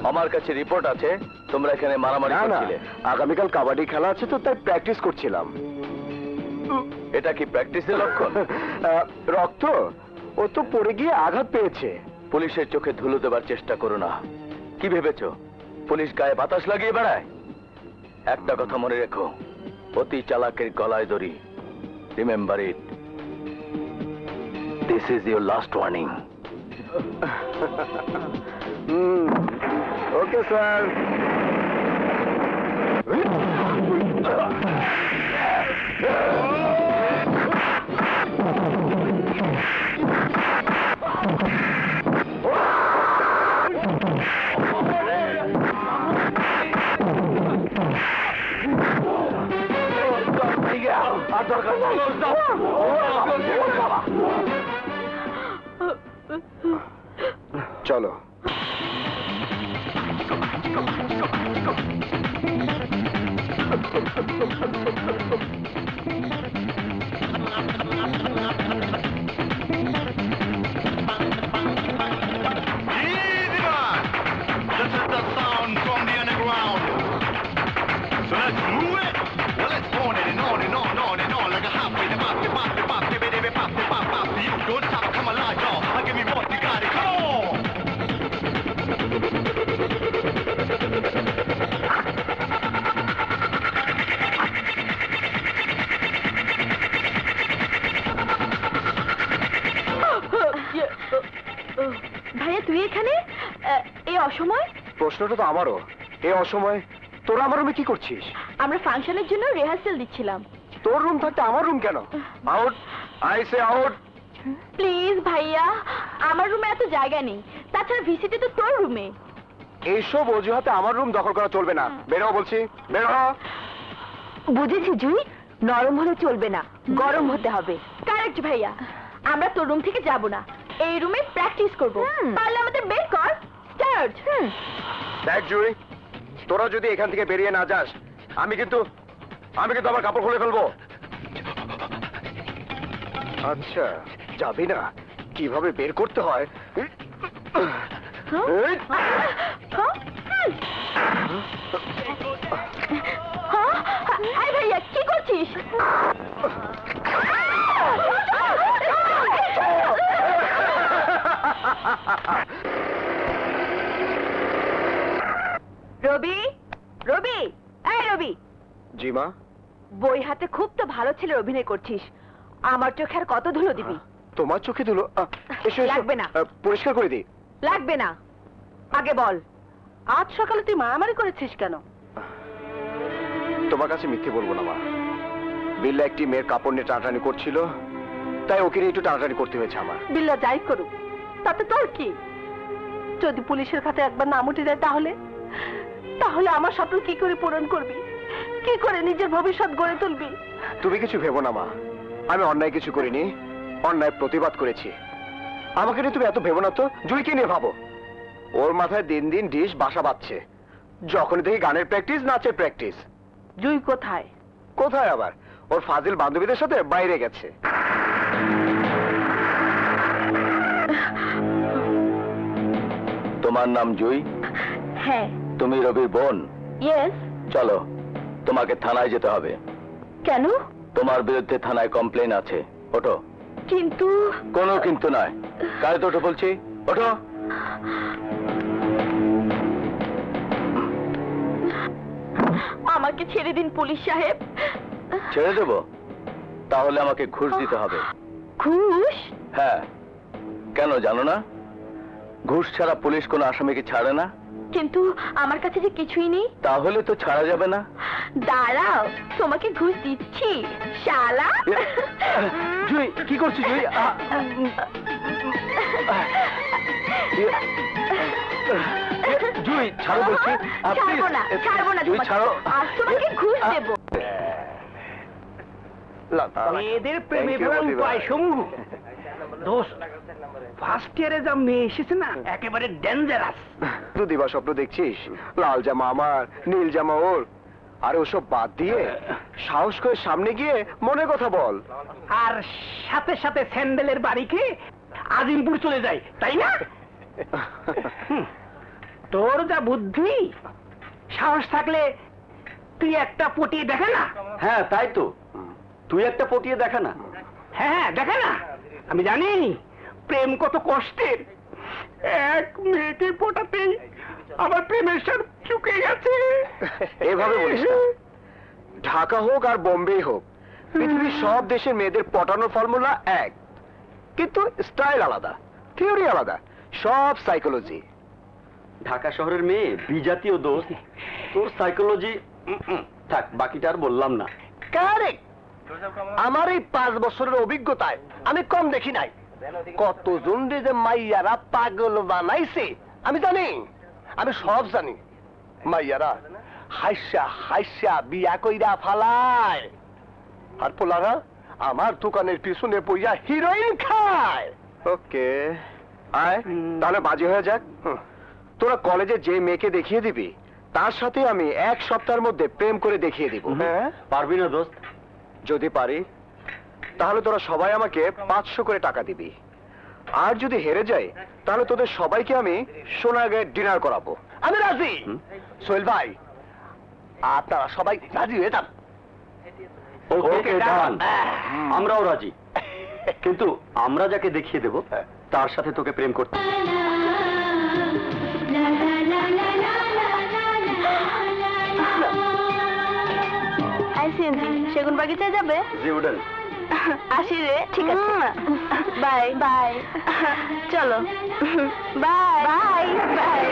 আমার কাছে রিপোর্ট আছে তোমরা এখানে মারামারি করছিলে। আগামীকাল কাবাডি খেলা আছে তো তাই প্র্যাকটিস করছিলাম। এটা কি প্র্যাকটিসের লক্ষণ? রক্ত ও তো পড়ে গিয়ে আঘাত পেয়েছে। পুলিশের চোখে ধুলো দেবার চেষ্টা করো না। কি ভেবেছো পুলিশ গায়ে বাতাস লাগিয়ে বেড়ায়? একটা কথা মনে রেখো, অতি চালাকের গলায় দড়ি। Remember it, this is your last warning. Okay sir. চলো। So let's move it. Well, let's on it and on and on and on. প্রশ্নটা তো আমারও। এই অসময় তোরা আমার রুমে কি করছিস? আমরা ফাংশনের জন্য রিহার্সাল দিচ্ছিলাম। তোর রুম থাকতে আমার রুম কেন? Out, I say out. Please ভাইয়া, আমার রুমে এত জায়গা নেই, তাছাড়া ভিসিটি তো তোর রুমে। এইসব অজুহাতে আমার রুম দখল করা চলবে না। বেরো বলছি, বেরো। বুঝেছি জুই, নরম হলে চলবে না, গরম হতে হবে। কারেক্ট ভাইয়া, আমরা তোর রুম থেকে যাব না, এই রুমে প্র্যাকটিস করব। পারলে আমাদের বের কর। স্টার্ট। দেখ জুই, তোরা যদি এখান থেকে বেরিয়ে না যাস, আমি কিন্তু আমার কাপড় খুলে ফেলবো। আচ্ছা, যাবি না? কিভাবে বের করতে হয়? আরে ভাইয়া, কি করছিস? রবি, রবি, এই রবি। জি মা। বই হাতে খুব তো ভালো ছেলে অভিনয় করছিস, আমার চোখে আর কত ধুলো দিবি? তোমার চোখে ধুলো? এসো, এসো। লাগবে না। পরিষ্কার করে দিই। লাগবে না, আগে বল, আজ সকালে তুই মারামারি করেছিস কেন? তোমার কাছে মিথ্যে বলবো না মা। বিল্লা একটি মেয়ের কাপড় নিয়ে টানাটানি করছিল, তাই ওকে নিয়ে একটু টানাটানি করতে হয়েছে আমার। বিল্লা যাই করুক, তাতে তোর কি? যদি পুলিশের কাছে একবার নাম উঠে যায় তাহলে তাহলে আমার স্বপ্ন কি করে পূরণ করবি? কি করে নিজের ভবিষ্যৎ গড়ে তুলবি? তুমি কিছু ভেবো না মা, আমি অন্যায় কিছু করিনি, অন্যায় প্রতিবাদ করেছি। আমাকে নিয়ে তুমি এত ভেবো না তো। জুইকে নিয়ে ভাবো, ওর মাথায় দিন দিন ডিশ বাসা বাঁধছে। যখন দেখি গানের প্র্যাকটিস, নাচের প্র্যাকটিস। জুই কোথায়? কোথায় আবার? ওর ফাজিল বান্ধবীদের সাথে বাইরে গেছে। তোমার নাম জুই? হ্যাঁ। তুমি রবির বোন? ইয়েস। চলো, তোমাকে থানায় যেতে হবে। কেন? তোমার বিরুদ্ধে থানায় কমপ্লেন আছে। ওঠো। কিন্তু কোনো কিন্তু নয়, কারে তো ওঠো বলছি, ওঠো। আমাকে ছেড়ে দিন পুলিশ সাহেব। ছেড়ে দেবো? তাহলে আমাকে ঘুষ দিতে হবে। ঘুষ? হ্যাঁ, কেন জানো না? ঘুষ ছাড়া পুলিশ কোনো আসামিকে ছাড়ে না। কিন্তু আমার কাছে যে কিছুই নেই। তাহলে তো ছাড়া যাবে না। দাঁড়াও, তোমাকে ঘুষ দিচ্ছি শালা। জুই, কি করছিস জুই? জুই, ছাড়ো বলছি। ছাড়বো না, ছাড়বো না জুই, তোমাকে। ছাড়ো। আজ তোমাকে ঘুষ দেবো। মেয়েদের প্রেমে ফেলার উপায় শম্ভু। দোষ, ফার্স্ট ইয়ারে যা মেয়ে এসেছে না, একেবারে ডেঞ্জারাস। তুই দিবা স্বপ্ন দেখছিস? লাল জামা আমার, নীল জামা ওর। আর ওসব বাদ দিয়ে সাহস করে সামনে গিয়ে মনের কথা বল। আর সাথে সাথে স্যান্ডেলের বাড়িকে আজিমপুর চলে যায়, তাই না? তোর যা বুদ্ধি, সাহস থাকলে তুই একটা পটিয়ে দেখে না। হ্যাঁ, তাই তো, তুই একটা পটিয়ে দেখা না। হ্যাঁ, দেখে না। আমি জানি প্রেম কত কষ্টের। এক মেয়েকে পটাতেই আমার প্রেমের সাথে চুকে গেছে। এভাবে বলিস না। ঢাকা হোক আর বোম্বে হোক, পৃথিবীর সব দেশের মেয়েদের পটানোর ফর্মুলা এক, কিন্তু স্টাইল আলাদা, থিওরি আলাদা, সব সাইকোলজি। ঢাকা শহরের মেয়ে বিজাতীয় দোষ, তোর সাইকোলজি থাক, বাকিটা আর বললাম না। কারেক্ট। আমার এই 5 বছরের অভিজ্ঞতায় আমি কম দেখি নাই। কতজন যে মাইয়ারা পাগল বানাইছে আমি জানি, আমি সব জানি। মাইয়ারা হাইসা হাইসা বিয়া কইরা ফালায়, আর পোলারা আমার দোকানের পিছনে পইয়া হিরোইন খায়। ওকে, আয় তাহলে বাজি হয়ে যাক। তোরা কলেজে যে মেয়েকে দেখিয়ে দিবি, তার সাথে আমি 1 সপ্তাহের মধ্যে প্রেম করে দেখিয়ে দিব। হ্যাঁ, পারবি না দোস্ত? যদি পারি তাহলে তোরা সবাই আমাকে 500 করে টাকা দিবি। আর যদি হেরে যাই তাহলে তোদের সবাইকে আমি সোনাগাঁয়ে ডিনার করাবো। আমি রাজি। সোহেল ভাই, আপনারা সবাই রাজি হয়ে যান। ওকে ডান, আমরাও রাজি। কিন্তু আমরা যাকে দেখিয়ে দেব তার সাথে তোকে প্রেম করতে হবে। সেগুন বাগিচায় যাবে? জি উডেন। আসি রে। ঠিক আছে, বাই বাই। চলো, বাই বাই বাই।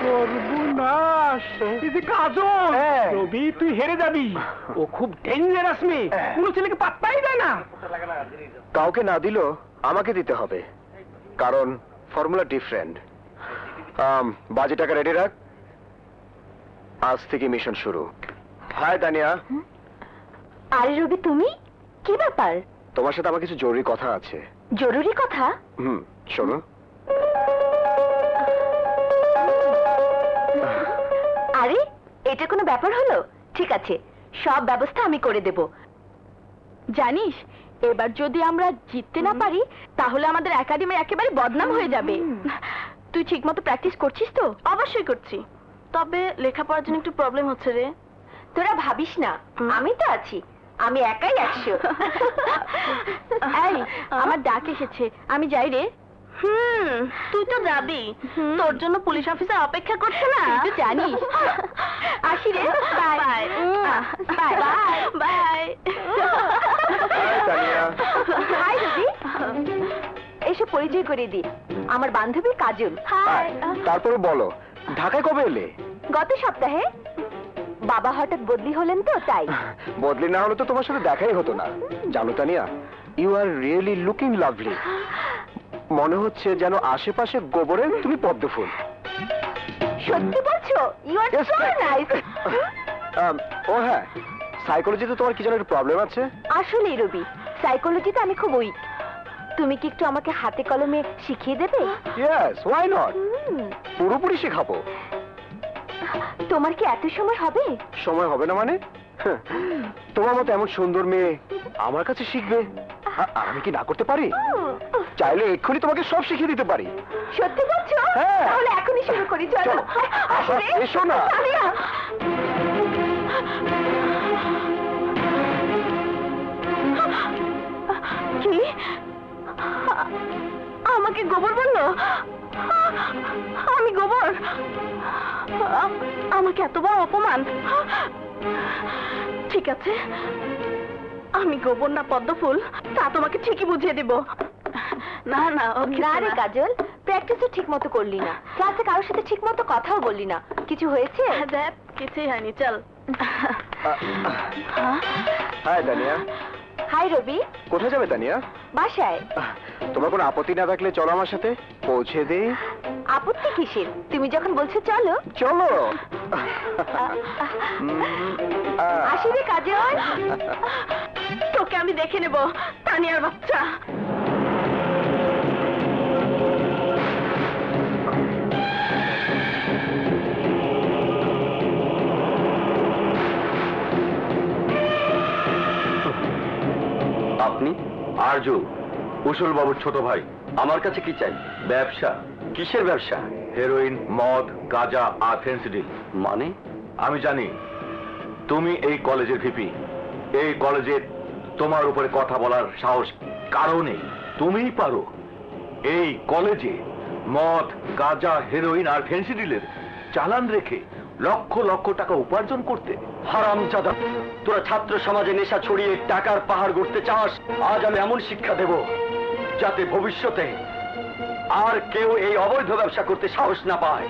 সর্বনাশ, এই যে কাজল, হ্যাঁ। রবি তুই হেরে যাবি। ও খুব ডেঞ্জারাস মেয়ে, কোনো ছেলেকে পাত্তাই দেয় না। কাউকে না দিলেও আমাকে দিতে হবে, কারণ ফর্মুলা ডিফারেন্ট। বাজে টাকা রেডি রাখ, আজ থেকে মিশন শুরু। হাই তানিয়া। আরে রবি, তুমি কি ব্যাপার? তোমার সাথে আমার কিছু জরুরি কথা আছে। জরুরি কথা? শোনো। আরে এটা কোনো ব্যাপার হলো? ঠিক আছে, সব ব্যবস্থা আমি করে দেব। জানিস, এবার যদি আমরা জিততে না পারি তাহলে আমাদের একাডেমি একেবারে বদনাম হয়ে যাবে। তুই ঠিকমতো প্র্যাকটিস করছিস তো? অবশ্যই করছি, তবে লেখাপড়ার জন্য একটু প্রবলেম হচ্ছে রে। তোরা ভাবিস না, আমি তো আছি, আমি একাই 100। এই, আমার ডাক এসেছে, আমি যাই রে। তুই তো যাবি, তোর জন্য পুলিশ অফিসার অপেক্ষা করছে না, তুই তো জানিস। আসি রে, bye bye bye bye. Hi Tania. Hi Rabi, এসে পরিচয় করে দি, আমার বান্ধবী কাজল। হাই। তারপরে বলো, ঢাকায় কবে এলে? গত সপ্তাহে। বাবা হঠাৎ বদলি হলেন তো, তাই। বদলি না হলে তো তোমার সাথে দেখাই হতো না। জানো Tania, you are really looking lovely. মনে হচ্ছে যেন আশেপাশে গোবরের তুমি পদ্ম ফুল। সত্যি বলছো? You are Yes, so correct. Nice. ও হ্যাঁ, সাইকোলজিতে তোমার কি যেন একটা প্রবলেম আছে? আসলে রবি, সাইকোলজিতে আমি খুব উইক। তুমি কি একটু আমাকে হাতে কলমে শিখিয়ে দেবে? Yes, why not. পুরোপুরি শেখাবো। তোমার কি এত সময় হবে? সময় হবে না মানে? তোমার মতো এমন সুন্দর মেয়ে আমার কাছে শিখবে, আর আমি কি না করতে পারি? চাইলে এক্ষুনি তোমাকে সব শিখিয়ে দিতে পারি। সত্যি বলছো? হ্যাঁ। তাহলে এখনই শুরু করি, চলো। চলো। আসলে এসো না। তানিয়া। কি? আমাকে গোবর বললো? আমি গোবর? আমাকে এত বড় অপমান! ঠিক আছে, আমি গোবর না পদ্ম ফুল তা তোমাকে ঠিকই বুঝিয়ে দেব। না না, না রে কাজল, প্র্যাকটিসও ঠিক মতো করলি না, ক্লাসে কারোর সাথে ঠিক মতো কথাও বললি না। কিছু হয়েছে? দেখ, কিছুই হয়নি, চল। হাই তানিয়া। হাই রবি। কোথায় যাবে তানিয়া? বাসায়। তোমার কোনো আপত্তি না থাকলে চলো আমার সাথে, পৌঁছে দেই। আপত্তি কিসের? তুমি যখন বলছো চলো। চলো। আসি রে কাজল। তোকে আমি দেখে নেব, তানিয়ার বাচ্চা। আপনি? আরজু, কুশল বাবুর ছোট ভাই। আমার কাছে কি চাই? ব্যবসা। কিসের ব্যবসা? হেরোইন, মদ, গাঁজা আর ফেন্সিডিল। মানে? আমি জানি তুমি এই কলেজের ভিপি। এই কলেজে তোমার উপরে কথা বলার সাহস কারো নেই। তুমিই পারো এই কলেজে মদ, গাঁজা, হেরোইন আর ফেন্সিডিলের চালান রেখে লক্ষ লক্ষ টাকা উপার্জন করতে। হারামজাদা, তোরা ছাত্র সমাজে নেশা ছড়িয়ে টাকার পাহাড় গড়তে চাস। আজ আমি এমন শিক্ষা দেব যাতে ভবিষ্যতে আর কেউ এই অবৈধ ব্যবসা করতে সাহস না পায়।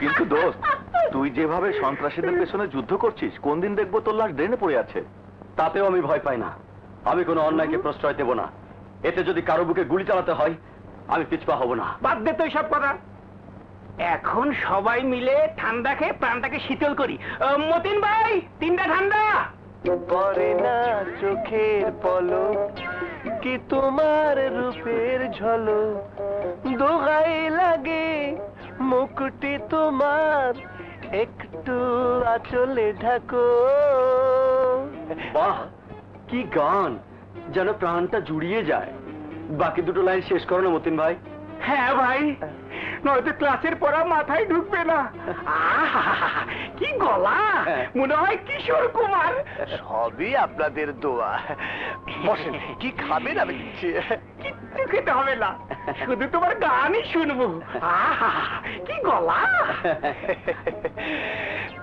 কিন্তু দোস্ত, তুই যেভাবে সন্ত্রাসীদের পেছনে যুদ্ধ করছিস, কোন দিন দেখবো তোর লাশ ড্রেনে পড়ে আছে। তাতেও আমি ভয় পাই না। আমি কোনো অন্যায়কে প্রশ্রয় দেব না। এতে যদি কারো বুকে গুলি চালাতে হয়, আমি পিছপা হব না। বাদ দে তো সব কথা। এখন সবাই মিলে ঠান্ডা খেয়ে প্রাণটাকে শীতল করি। মতিন ভাই, 3টা ঠান্ডা। পরে না চোখের পলক কি তোমার রূপের ঝলক, দোহাই লাগে মুকুটি তোমার, একটু আঁচলে ঢাকো। বাহ, কি গান, যেন প্রাণটা জুড়িয়ে যায়। বাকি দুটো লাইন শেষ করো না মতিন ভাই। হ্যাঁ ভাই, নয়তো ক্লাসের পড়া মাথায় ঢুকবে না। আহা, কি গলা, মনে হয় কিশোর কুমার। সবই আপনাদের দোয়া। বসেন, কি খাবেন আমি দিচ্ছি। কিচ্ছু খেতে হবে না, শুধু তোমার গানই শুনবো। আহা, কি গলা।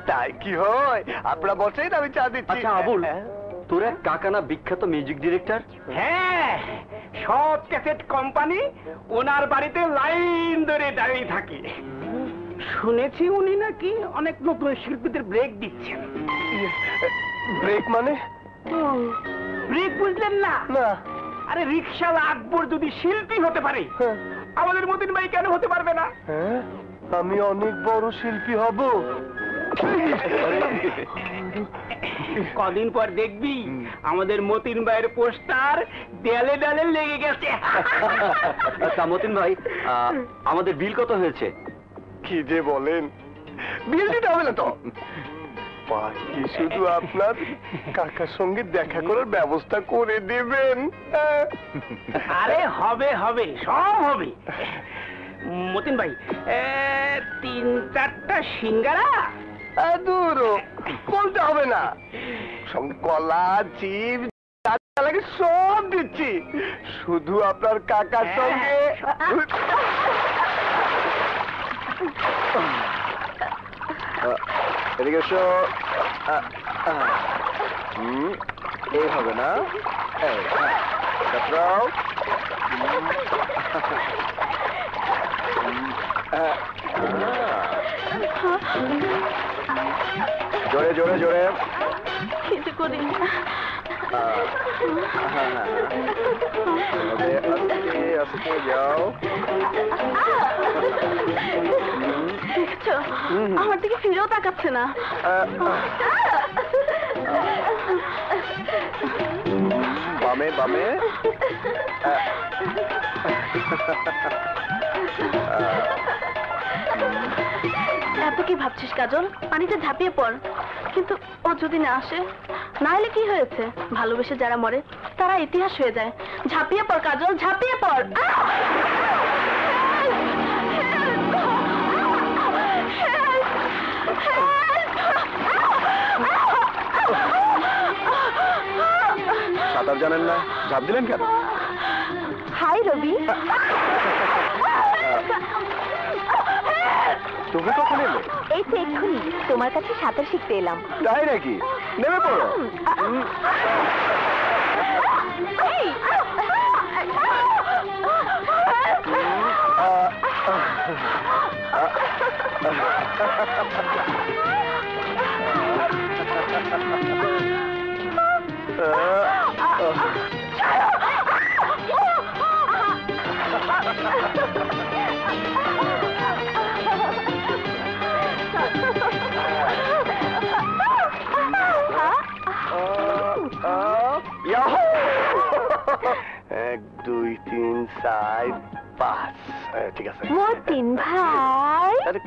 তাই কি হয়? আপনারা বসেন, আমি চা দিচ্ছি। আচ্ছা আবুল, তোর এক কাকা না বিখ্যাত মিউজিক ডিরেক্টর? হ্যাঁ, সব ক্যাসেট কোম্পানি ওনার বাড়িতে লাইন ধরে দাঁড়িয়ে থাকে। শুনেছি উনি নাকি অনেক নতুন শিল্পীদের ব্রেক দিচ্ছেন। ব্রেক মানে? ব্রেক বুঝলেন না? না। আরে রিকশাওয়ালা আকবর যদি শিল্পী হতে পারে, হ্যাঁ। আমাদের মতিন ভাই কেন হতে পারবে না? হ্যাঁ, আমি অনেক বড় শিল্পী হব। কদিন পর দেখবি আমাদের মতিন ভাইয়ের পোস্টার দেয়ালে দেয়ালে লেগে গেছে। আচ্ছা মতিন ভাই, আমাদের বিল কত হয়েছে? কি যে বলেন, বিল দিতে হবে না তো। বাকি শুধু আপনার কাকার সঙ্গে দেখা করার ব্যবস্থা করে দেবেন। আরে হবে হবে, সব হবে। মতিন ভাই, 3-4টা সিঙ্গারা। দূর বলতে হবে না, সঙ্গে কলা, চিপস লাগে সব দিচ্ছি। শুধু আপনার কাকার সঙ্গে এদিকে এসো। এই হবে না, জোরে জোরে জোরে। কিছু করি আস্তে আস্তে যাও। দেখছো, আমার দিকে ফিরেও তাকাচ্ছে না। বামে বামে। এত কি ভাবছিস কাজল? পানিতে ঝাঁপিয়ে পড়। কিন্তু ও যদি না আসে? না এলে কি হয়েছে? ভালোবেসে যারা মরে তারা ইতিহাস হয়ে যায়। ঝাঁপিয়ে পড় কাজল, ঝাঁপিয়ে পড়। সাঁতার জানেন না, ঝাঁপ দিলেন কেন? হাই রবি। তুমি কখন এলে? এই তো এক্ষুনি তোমার কাছে সাঁতার শিখতে এলাম। তাই নাকি? নেমে পড়ো। এই! এক দুই তিন চার পাঁচ। ঠিক আছে মতিন ভাই। আরে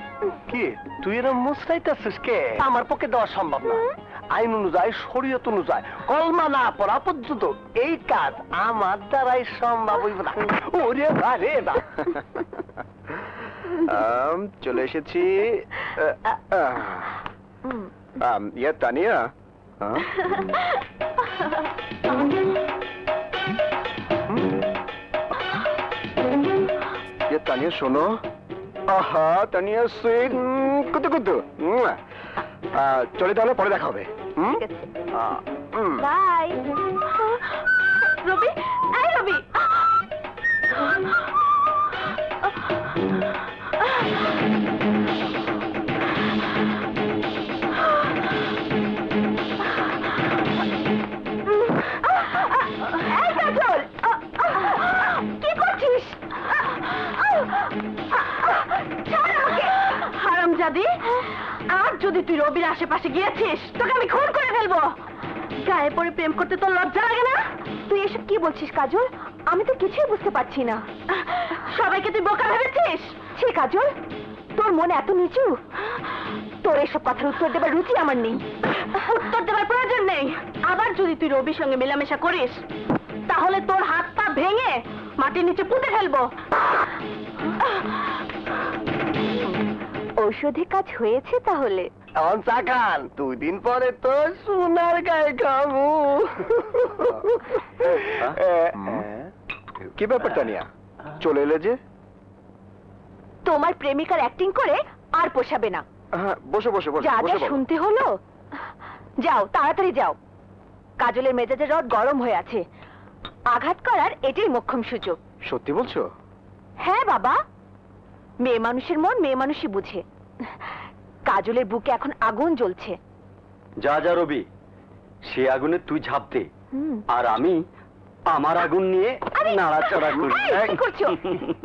কি তুই এরকম মুস্তাইতেছিস কে? আমার পক্ষে দেওয়া সম্ভব না। আইন অনুযায়ী, শরীয়ত অনুযায়ী কলমা না পড়া পর্যন্ত এই কাজ আমার দ্বারাই সম্ভব হইব না। ওরে বারে বা। চলে এসেছি। ইয়ে তানিয়া, তানিয়া শোনো। আহা তানিয়া সুইট কুতু কুতু। চলে তাহলে পরে দেখা হবে। বাই রবি। এই রবি, কি করছিস? হারামজাদি, আর যদি তুই রবির আশেপাশে গিয়েছিস তোকে আমি খুন করে ফেলবো। গায়ে পড়ে প্রেম করতে তোর লজ্জা লাগে না? তুই এসব কি বলছিস কাজল? আমি তো কিছুই বুঝতে পারছি না। সবাইকে তুই বোকা ভেবেছিস? ছি কাজল, তোর মনে এত নিচু? তোর এসব কথার উত্তর দেবার রুচি আমার নেই। উত্তর দেবার প্রয়োজন নেই। আবার যদি তুই রবির সঙ্গে মেলামেশা করিস তাহলে তোর হাত পা ভেঙে মাটির নিচে পুঁতে ফেলবো। ঔষধি কাজ হয়েছে তাহলে? এখন চা খান, 2 দিন পরে তো সোনার গায়ে খাবো। কি ব্যাপার তানিয়া, চলে এলে যে? তোমার প্রেমিকার অ্যাক্টিং করে আর পোষাবে না। বসো বসো বসো যা যা বসো বলো। শুনতে হলো। যাও, তাড়াতাড়ি যাও। কাজলের মেজাজের রড গরম হয়ে আছে, আঘাত করার এটাই মোক্ষম সুযোগ। সত্যি বলছো? হ্যাঁ বাবা, মেয়ে মানুষের মন মেয়ে মানুষই বুঝে। কাজলের বুকে এখন আগুন জ্বলছে। যা যা রবি, সে আগুনে তুই ঝাঁপ দে, হুম। আর আমি আমার আগুন নিয়ে আরে, নাড়াচাড়া করি। এই, কি করছো?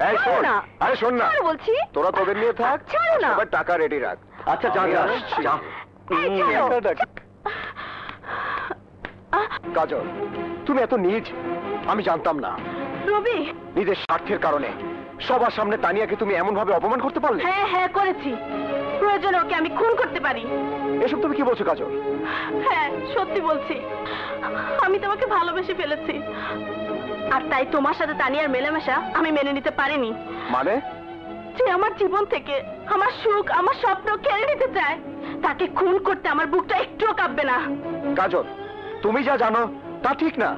এই শোন, ছাড়ো না। আরে শোন না, ছাড়ো বলছি। তোরা তোদের নিয়ে থাক, ছাড়ো না। সবাই টাকা রেডি রাখ। আচ্ছা যা যা আমি আসছি। যা। এই, ছাড়ো। কাজল, তুমি এত নীচ আমি জানতাম না। রবি, নিজের স্বার্থের কারণে সবার সামনে তানিয়াকে তুমি এমন ভাবে অপমান করতে পারলে? হ্যাঁ হ্যাঁ করেছি, প্রয়োজনে ওকে আমি খুন করতে পারি। এসব তুমি কি বলছো কাজল? হ্যাঁ সত্যি বলছি, আমি তোমাকে ভালোবেসে ফেলেছি, আর তাই তোমার সাথে তানিয়ার মেলামেশা আমি মেনে নিতে পারিনি। মানে? যে আমার জীবন থেকে আমার সুখ, আমার স্বপ্ন কেড়ে নিতে চায়, তাকে খুন করতে আমার বুকটা একটুও কাঁপবে না। কাজল, তুমি যা জানো তা ঠিক না।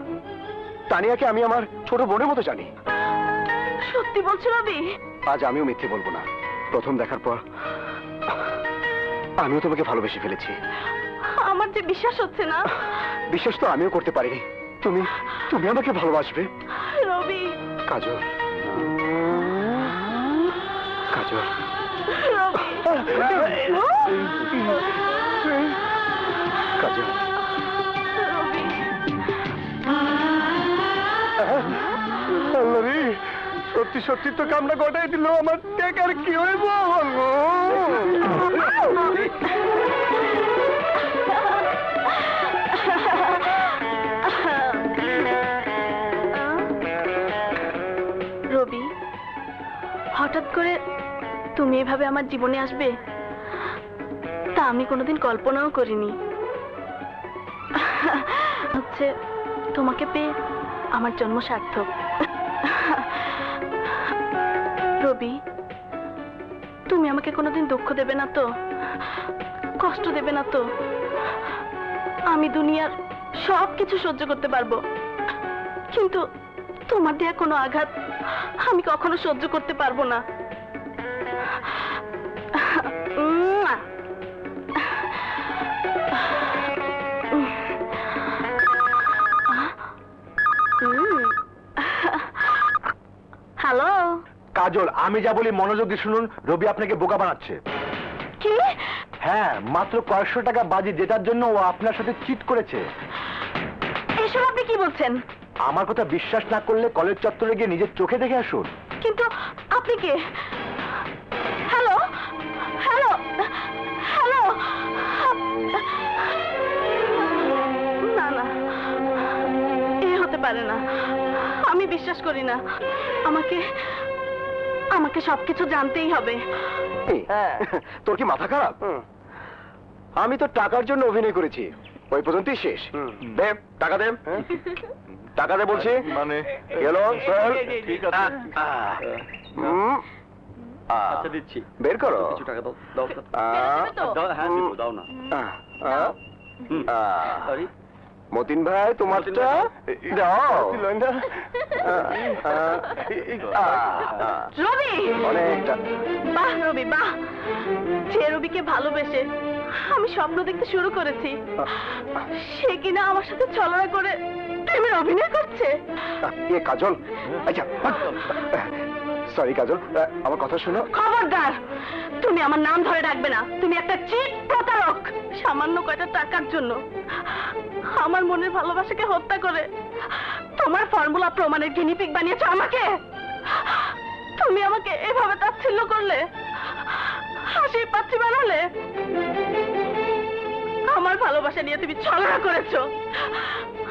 তানিয়াকে আমি আমার ছোট বোনের মতো জানি। সত্যি বলছো রবি? আজ আমিও মিথ্যে বলবো না। প্রথম দেখার পর আমিও তোমাকে ভালোবেসে ফেলেছি। আমার যে বিশ্বাস হচ্ছে না। বিশ্বাস তো আমিও করতে পারিনি তুমি তুমি আমাকে ভালোবাসবে। রবি, কাজল, কাজল, কাজল। আল্লাহরে, সত্যি সত্যি তো কামনা ঘটাই দিল আমার। টাকার কি হইব? রবি, হঠাৎ করে তুমি এভাবে আমার জীবনে আসবে তা আমি কোনোদিন কল্পনাও করিনি। হচ্ছে তোমাকে পেয়ে আমার জন্ম সার্থক। রবি, তুমি আমাকে কোনোদিন দুঃখ দেবে না তো, কষ্ট দেবে না তো? আমি দুনিয়ার সব কিছু সহ্য করতে পারবো, কিন্তু তোমার দেয়া কোনো আঘাত আমি কখনো সহ্য করতে পারবো না। হ্যালো কাজল, আমি যা বলি মনোযোগ দিয়ে শুনুন। রবি আপনাকে বোকা বানাচ্ছে। কি? হ্যাঁ, মাত্র কয়েকশো টাকা বাজি জেতার জন্য ও আপনার সাথে চিট করেছে। এসব আপনি কি বলছেন? আমার কথা বিশ্বাস না করলে কলেজ চত্বরে গিয়ে নিজের চোখে দেখে আসুন। কিন্তু আপনি কে? হ্যালো হ্যালো হ্যালো, না না, এ হতে পারে না, আমি বিশ্বাস করি না। আমাকে আমাকে সবকিছু জানতেই হবে। তোর কি মাথা খারাপ? আমি তো টাকার জন্য অভিনয় করেছি, ওই পর্যন্তই শেষ। দে টাকা, দে টাকা, দে বলছি। মানে গেল ঠিক আছে। আচ্ছা দিচ্ছি। বের করো। কিছু টাকা দাও, দাও তো। দেবে তো? দাও, হ্যাঁ দেবো, দাও না। আরে, মতিন ভাই তোমারটা দাও। রবি, অনেকটা। বাহ রবি বাহ, যে রবিকে ভালোবেসে আমি স্বপ্ন দেখতে শুরু করেছি, সে কিনা আমার সাথে ছলনা করে প্রেমের অভিনয় করছে। এ কাজল, আচ্ছা সরি কাজল, আমার কথা শোনো। খবরদার, তুমি আমার নাম ধরে ডাকবে না। তুমি একটা চিট প্রতারক। সামান্য কয়টা টাকার জন্য আমার মনের ভালোবাসাকে হত্যা করে তোমার ফর্মুলা প্রমাণের গিনিপিগ বানিয়েছো আমাকে। তুমি আমাকে এভাবে তাচ্ছিল্য করলে, হাসি পাচ্ছি বানালে। আমার ভালোবাসা নিয়ে তুমি ছলনা করেছো।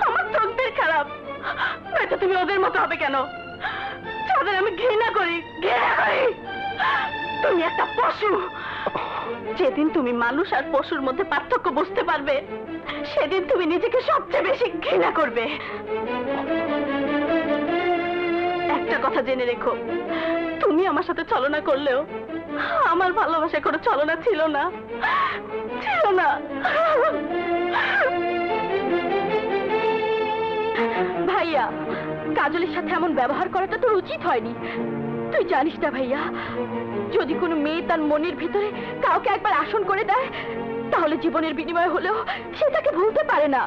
আমার তকদির খারাপ, নয়তো তুমি ওদের মতো হবে কেন, যাদের আমি ঘৃণা করি, ঘৃণা করি। তুমি একটা পশু। যেদিন তুমি মানুষ আর পশুর মধ্যে পার্থক্য বুঝতে পারবে, সেদিন তুমি নিজেকে সবচেয়ে বেশি ঘৃণা করবে। একটা কথা জেনে রেখো, তুমি আমার সাথে ছলনা করলেও আমার ভালোবাসা কোনো ছলনা ছিল না, ছিল না। ভাইয়া, কাজলের সাথে এমন ব্যবহার করাটা তোর উচিত হয়নি। তুই জানিস না ভাইয়া, যদি কোনো মেয়ে তার মনের ভিতরে কাউকে একবার আসন করে দেয়, তাহলে জীবনের বিনিময় হলেও সে তাকে ভুলতে পারে না।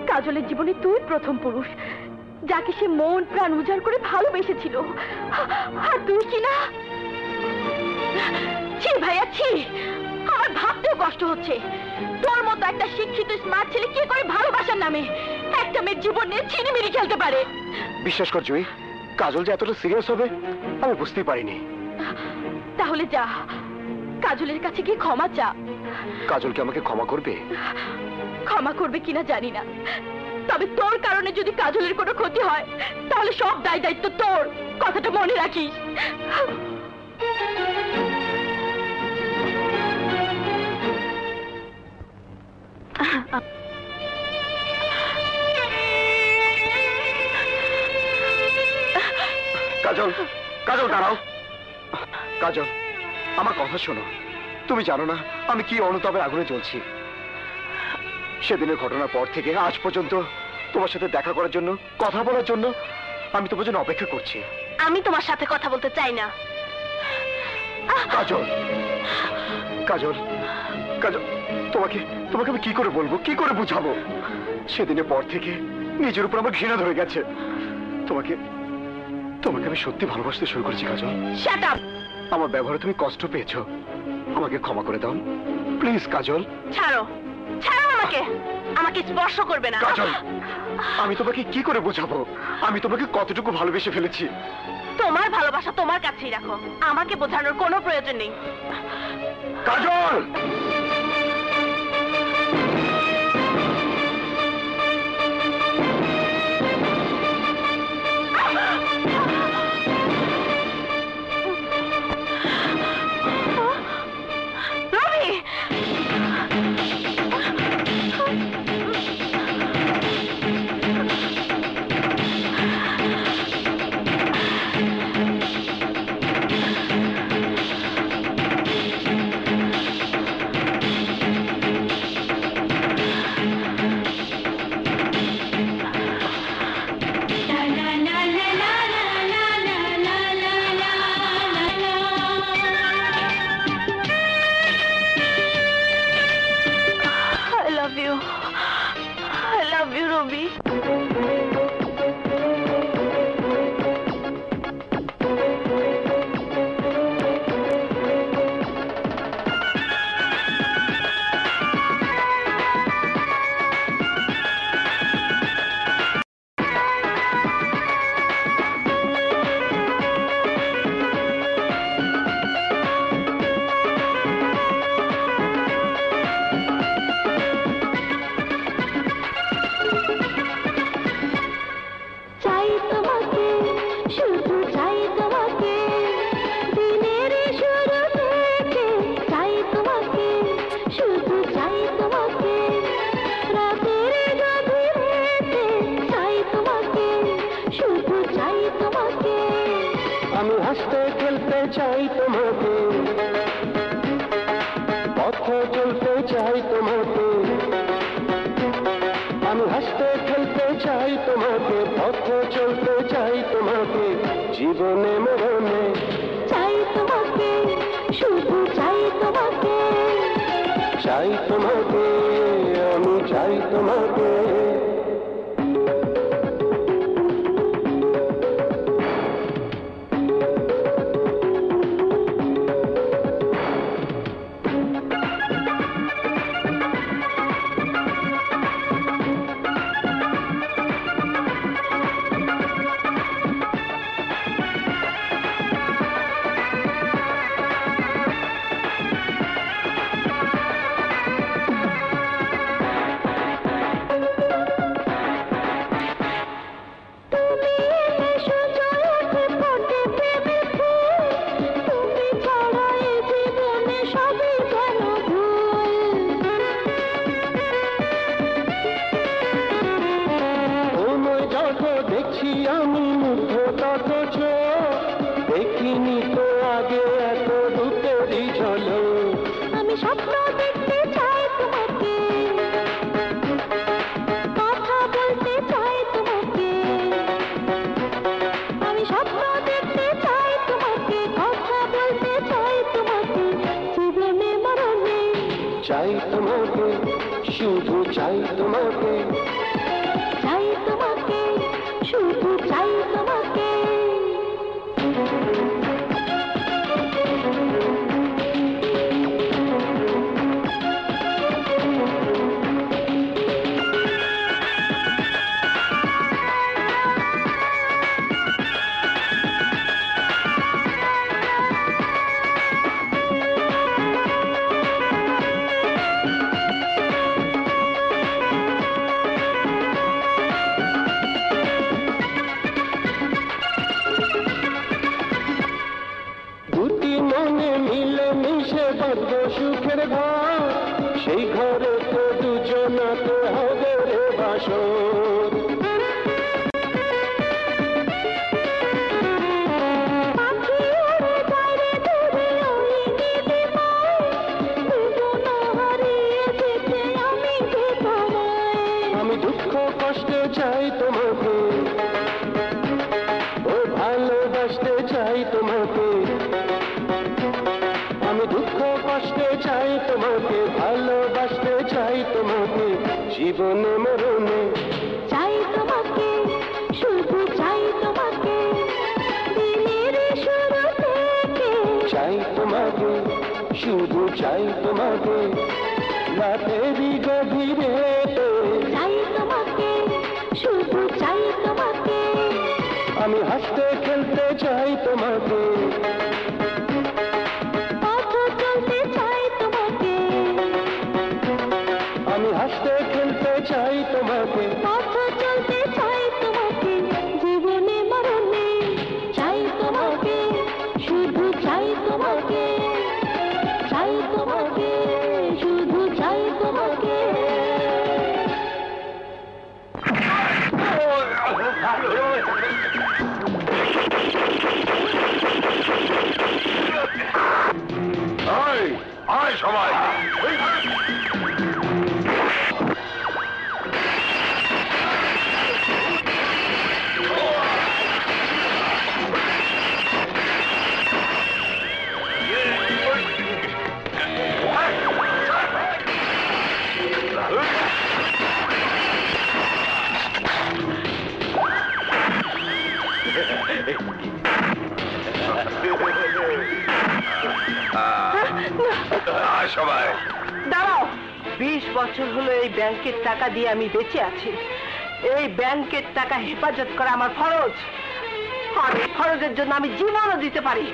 কাজলের জীবনে তুই প্রথম পুরুষ যাকে সে মন প্রাণ উজাড় করে ভালোবেসেছিল, আর তুই কিনা। ছি ভাইয়া, ছি, আমার ভাবতেও কষ্ট হচ্ছে। তোর মতো একটা শিক্ষিত স্মার্ট ছেলে কি করে ভালোবাসার নামে একটা মেয়ের জীবন নিয়ে ছিনিমিনি খেলতে পারে? বিশ্বাস কর জুই, কাজল যে এতটা সিরিয়াস হবে আমি বুঝতেই পারিনি। তাহলে যা, কাজলের কাছে গিয়ে ক্ষমা চা। কাজল কি আমাকে ক্ষমা করবে? ক্ষমা করবে কিনা জানি না, তবে তোর কারণে যদি কাজলের কোনো ক্ষতি হয় তাহলে সব দায় দায়িত্ব তোর, কথাটা মনে রাখিস। কাজল, কাজল দাঁড়াও। কাজল, আমার কথা শোনো। তুমি জানো না আমি কি অনুতাপের আগুনে জ্বলছি। সেদিনের ঘটনার পর থেকে আজ পর্যন্ত তোমার সাথে দেখা করার জন্য, কথা বলার জন্য আমি তোমার জন্য অপেক্ষা করছি। আমি তোমার সাথে কথা বলতে চাই না। কাজল, কাজল, কাজল, তোমাকে তোমাকে আমি কি করে বলবো, কি করে বুঝাবো? সেদিনের পর থেকে নিজের উপর আমার ঘৃণা ধরে গেছে। তোমাকে তোমাকে আমি সত্যি ভালোবাসতে শুরু করেছি কাজল। Shut up! আমার ব্যবহারে তুমি কষ্ট পেয়েছো, আমাকে ক্ষমা করে দাও প্লিজ। কাজল, ছাড়ো, ছাড়ো আমাকে, আমাকে স্পর্শ করবে না। কাজল, আমি তোমাকে কি করে বোঝাবো আমি তোমাকে কতটুকু ভালোবেসে ফেলেছি? তোমার ভালোবাসা তোমার কাছেই রাখো, আমাকে বোঝানোর কোনো প্রয়োজন নেই। কাজল, I love you, Ruby. আমি হাসতে খেলতে চাই তোমাকে, পথে চলতে চাই তোমাকে। আমি হাসতে খেলতে চাই তোমাকে, পথে চলতে চাই তোমাকে, জীবনে মরণে চাই তোমাকে, শুধু চাই তোমাকে, চাই তোমাকে, আমি চাই তোমাকে। যত দেখছি আমি মুগ্ধ তত দেখিনি তো আগে এত রূপেরই ঝলক। আমি স্বপ্ন দেখতে চাই তোমাকে, কথা বলতে চাই তোমাকে। আমি স্বপ্ন দেখতে চাই তোমাকে, কথা বলতে চাই তোমাকে। জীবনে মরণে চাই তোমাকে, শুধু চাই তোমাকে, চাই তোমাকে, শুধু চাই তোমাকে। দুটি মনে মিলে মিশে বাঁধব সুখের ঘর, সেই ঘরে তো দুজনাতে হবে রে বাসর। পাখি উড়ে যায় রে দূরে ওই নীলিমায়, দুজনা হারিয়ে যেতে আমি যে তোমায়। আমি দুঃখ কষ্টে চাই তোমাকে, ও ভালোবাসতে চাই তোমাকে। আমি দুঃখ কষ্টে চাই তোমাকে, ভালোবাসতে চাই তোমাকে। জীবনে মরণে চাই তোমাকে, শুধু চাই তোমাকে। দিনের শুরু থেকে চাই তোমাকে, শুধু চাই তোমাকে। রাতেরই গভীরে চাই তোমাকে, শুধু চাই তোমাকে। আমি হাসতে খেলতে চাই তোমাকে, পথ চলতে চাই তোমাকে, আমি হাসতে খেলতে চাই তোমাকে। পথ চলতে চাই তোমাকে। জীবনে মরণে চাই তোমাকে, শুধু চাই তোমাকে, চাই তোমাকে, শুধু চাই তোমাকে। আয় সবাই। সবাই দাঁড়াও, 20 বছর হলো এই ব্যাংকের টাকা দিয়ে আমি বেঁচে আছি। এই ব্যাংকের টাকা হেফাজত করা আমার ফরজ, আর এই ফরজের জন্য আমি জীবনও দিতে পারি।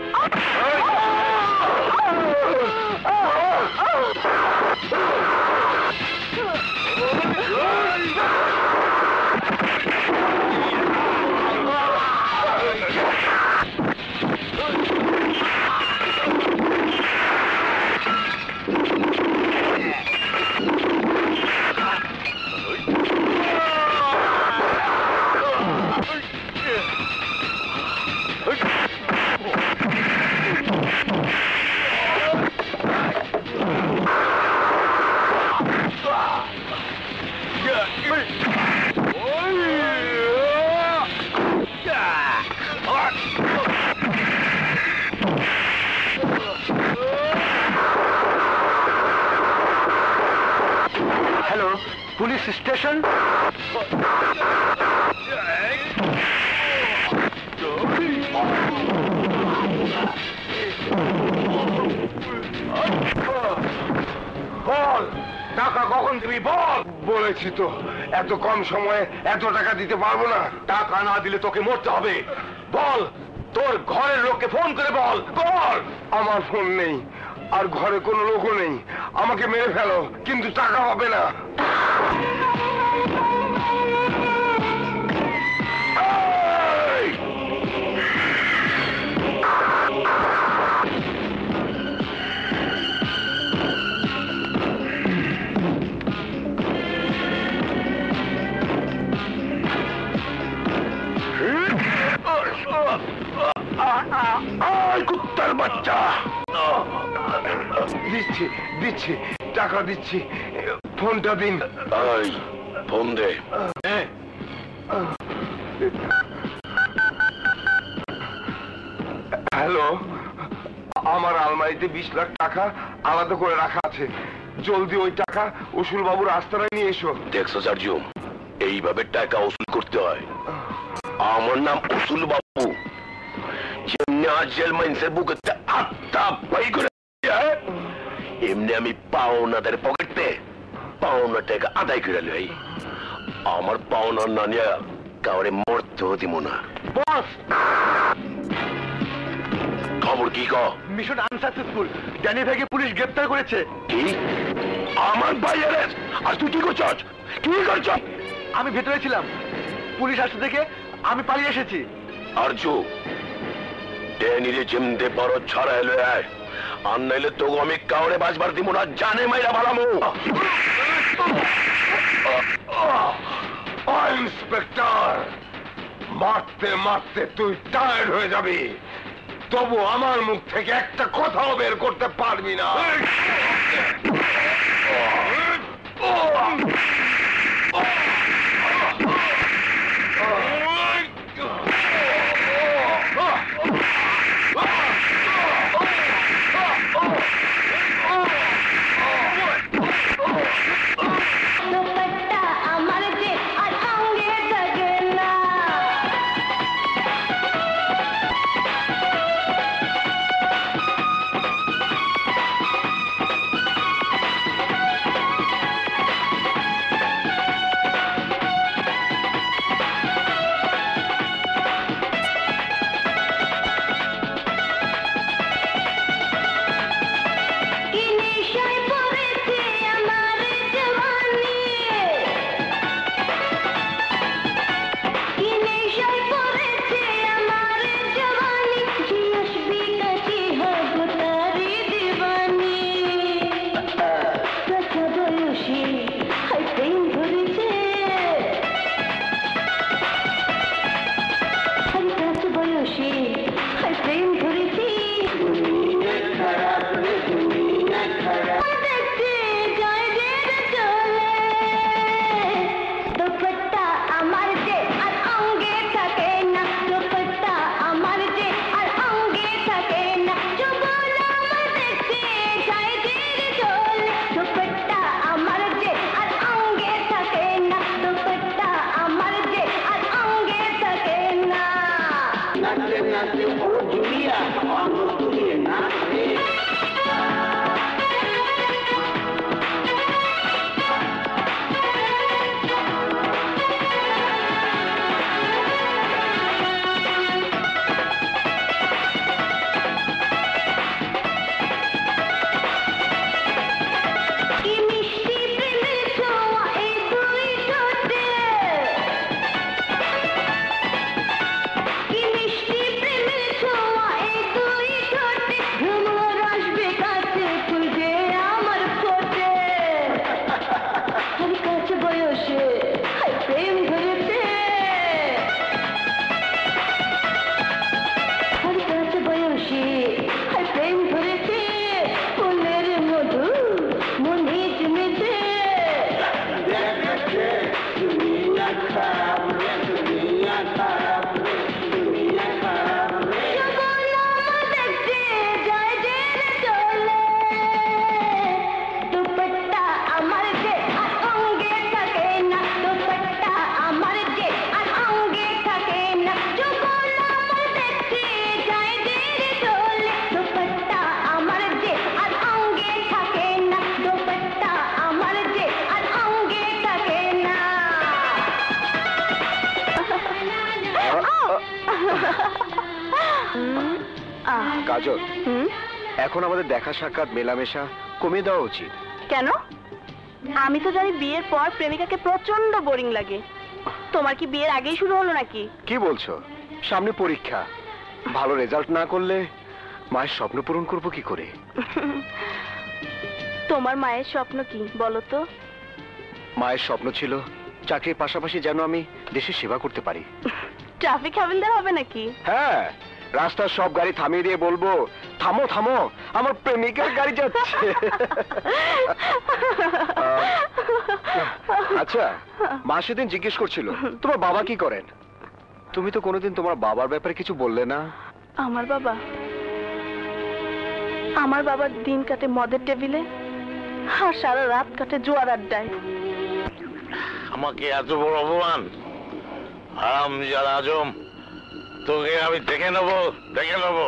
Hello, police station. বল, টাকা কখন দিবি বল। বলেছি তো এত কম সময়ে এত টাকা দিতে পারবো না। টাকা না দিলে তোকে মরতে হবে। বল, তোর ঘরের লোককে ফোন করে বল। বল। আমার ফোন নেই, আর ঘরে কোনো লোকও নেই। আমাকে মেরে ফেলো, কিন্তু টাকা হবে না। এই কুত্তার বাচ্চা! দিচ্ছি দিচ্ছি, টাকা দিচ্ছি, ফোনটা দিন। ফোন দে। হ্যালো, আমার আলমারিতে 20 লাখ টাকা আলাদা করে রাখা আছে, জলদি ওই টাকা উসুল বাবুর আস্তানায় নিয়ে এসো। দেখছো চার্জু, এইভাবে টাকা উসুল করতে হয়। আমার নাম উসুল বাবু। যেমনি আজেল মাইন্সের বুকে আত্মা বাই করে এমনি আমি পাওনাদের পকেটে পাওনা টাকা আদায় করে লই। আমার পাওনা না নিয়ে কাউরে মরতেও দিব না। বস, খবর কি? Mission unsuccessful. ড্যানি ভাইকে পুলিশ গ্রেফতার করেছে। কি? আমার ভাই অ্যারেস্ট, আর তুই কি করছস? কি করছস? আমি ভেতরে ছিলাম, পুলিশ আসতে দেখে আমি পালিয়ে এসেছি। আরজু, ড্যানিরে জিমদে বড় ছড়া এলো আয়, আর নাইলে তো আমি কাউরে বাজবার দিব না, জানে মাইরা ভালামু। ইন্সপেক্টর, মারতে মারতে তুই টায়ার্ড হয়ে যাবি, তবু আমার মুখ থেকে একটা কথাও বের করতে পারবি না। কাজল, এখন আমাদের দেখা সাক্ষাৎ মেলামেশা কমিয়ে দেওয়া উচিত। কেন? আমি তো জানি বিয়ের পর প্রেমিকাকে প্রচন্ড বোরিং লাগে। তোমার কি বিয়ের আগেই শুরু হলো নাকি? কি বলছো? সামনে পরীক্ষা, ভালো রেজাল্ট না করলে মায়ের স্বপ্ন পূরণ করবো কি করে? তোমার মায়ের স্বপ্ন কি বলো তো? মায়ের স্বপ্ন ছিল চাকরির পাশাপাশি যেন আমি দেশের সেবা করতে পারি। ট্রাফিক হাবিলদার হবে নাকি? হ্যাঁ, রাস্তার সব গাড়ি থামিয়ে দিয়ে বলবো, থামো থামো, আমার প্রেমিকের গাড়ি যাচ্ছে। আচ্ছা, মা সেদিন জিজ্ঞেস করছিল তোমার বাবা কি করেন। তুমি তো কোনোদিন তোমার বাবার ব্যাপারে কিছু বললে না। আমার বাবার দিন কাটে মদের টেবিলে, আর সারা রাত কাটে জোয়ার আড্ডায়। আমাকে এত বড় অপমান, হারাম যারা আজম, তোকে আমি দেখে নেবো, দেখে নেবো।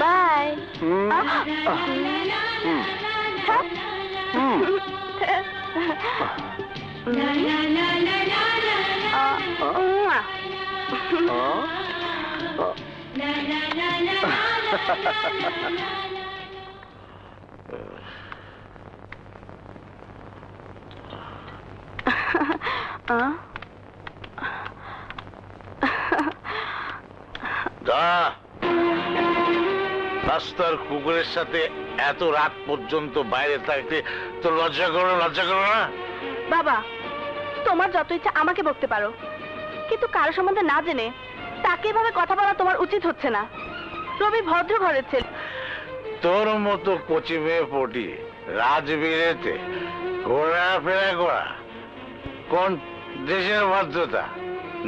বাই। রাস্তার কুকুরের সাথে এত রাত পর্যন্ত বাইরে থাকতে তোর লজ্জা করো, লজ্জা করো না? বাবা, তোমার যত ইচ্ছা আমাকে বকতে পারো, কিন্তু কারো সম্বন্ধে না জেনে তাকে এভাবে কথা বলা তোমার উচিত হচ্ছে না। রবি ভদ্র ঘরের ছেলে। তোর মতো কচি মেয়ে পটি রাজবীরেতে ঘোরাফেরা করা কোন দেশের ভদ্রতা?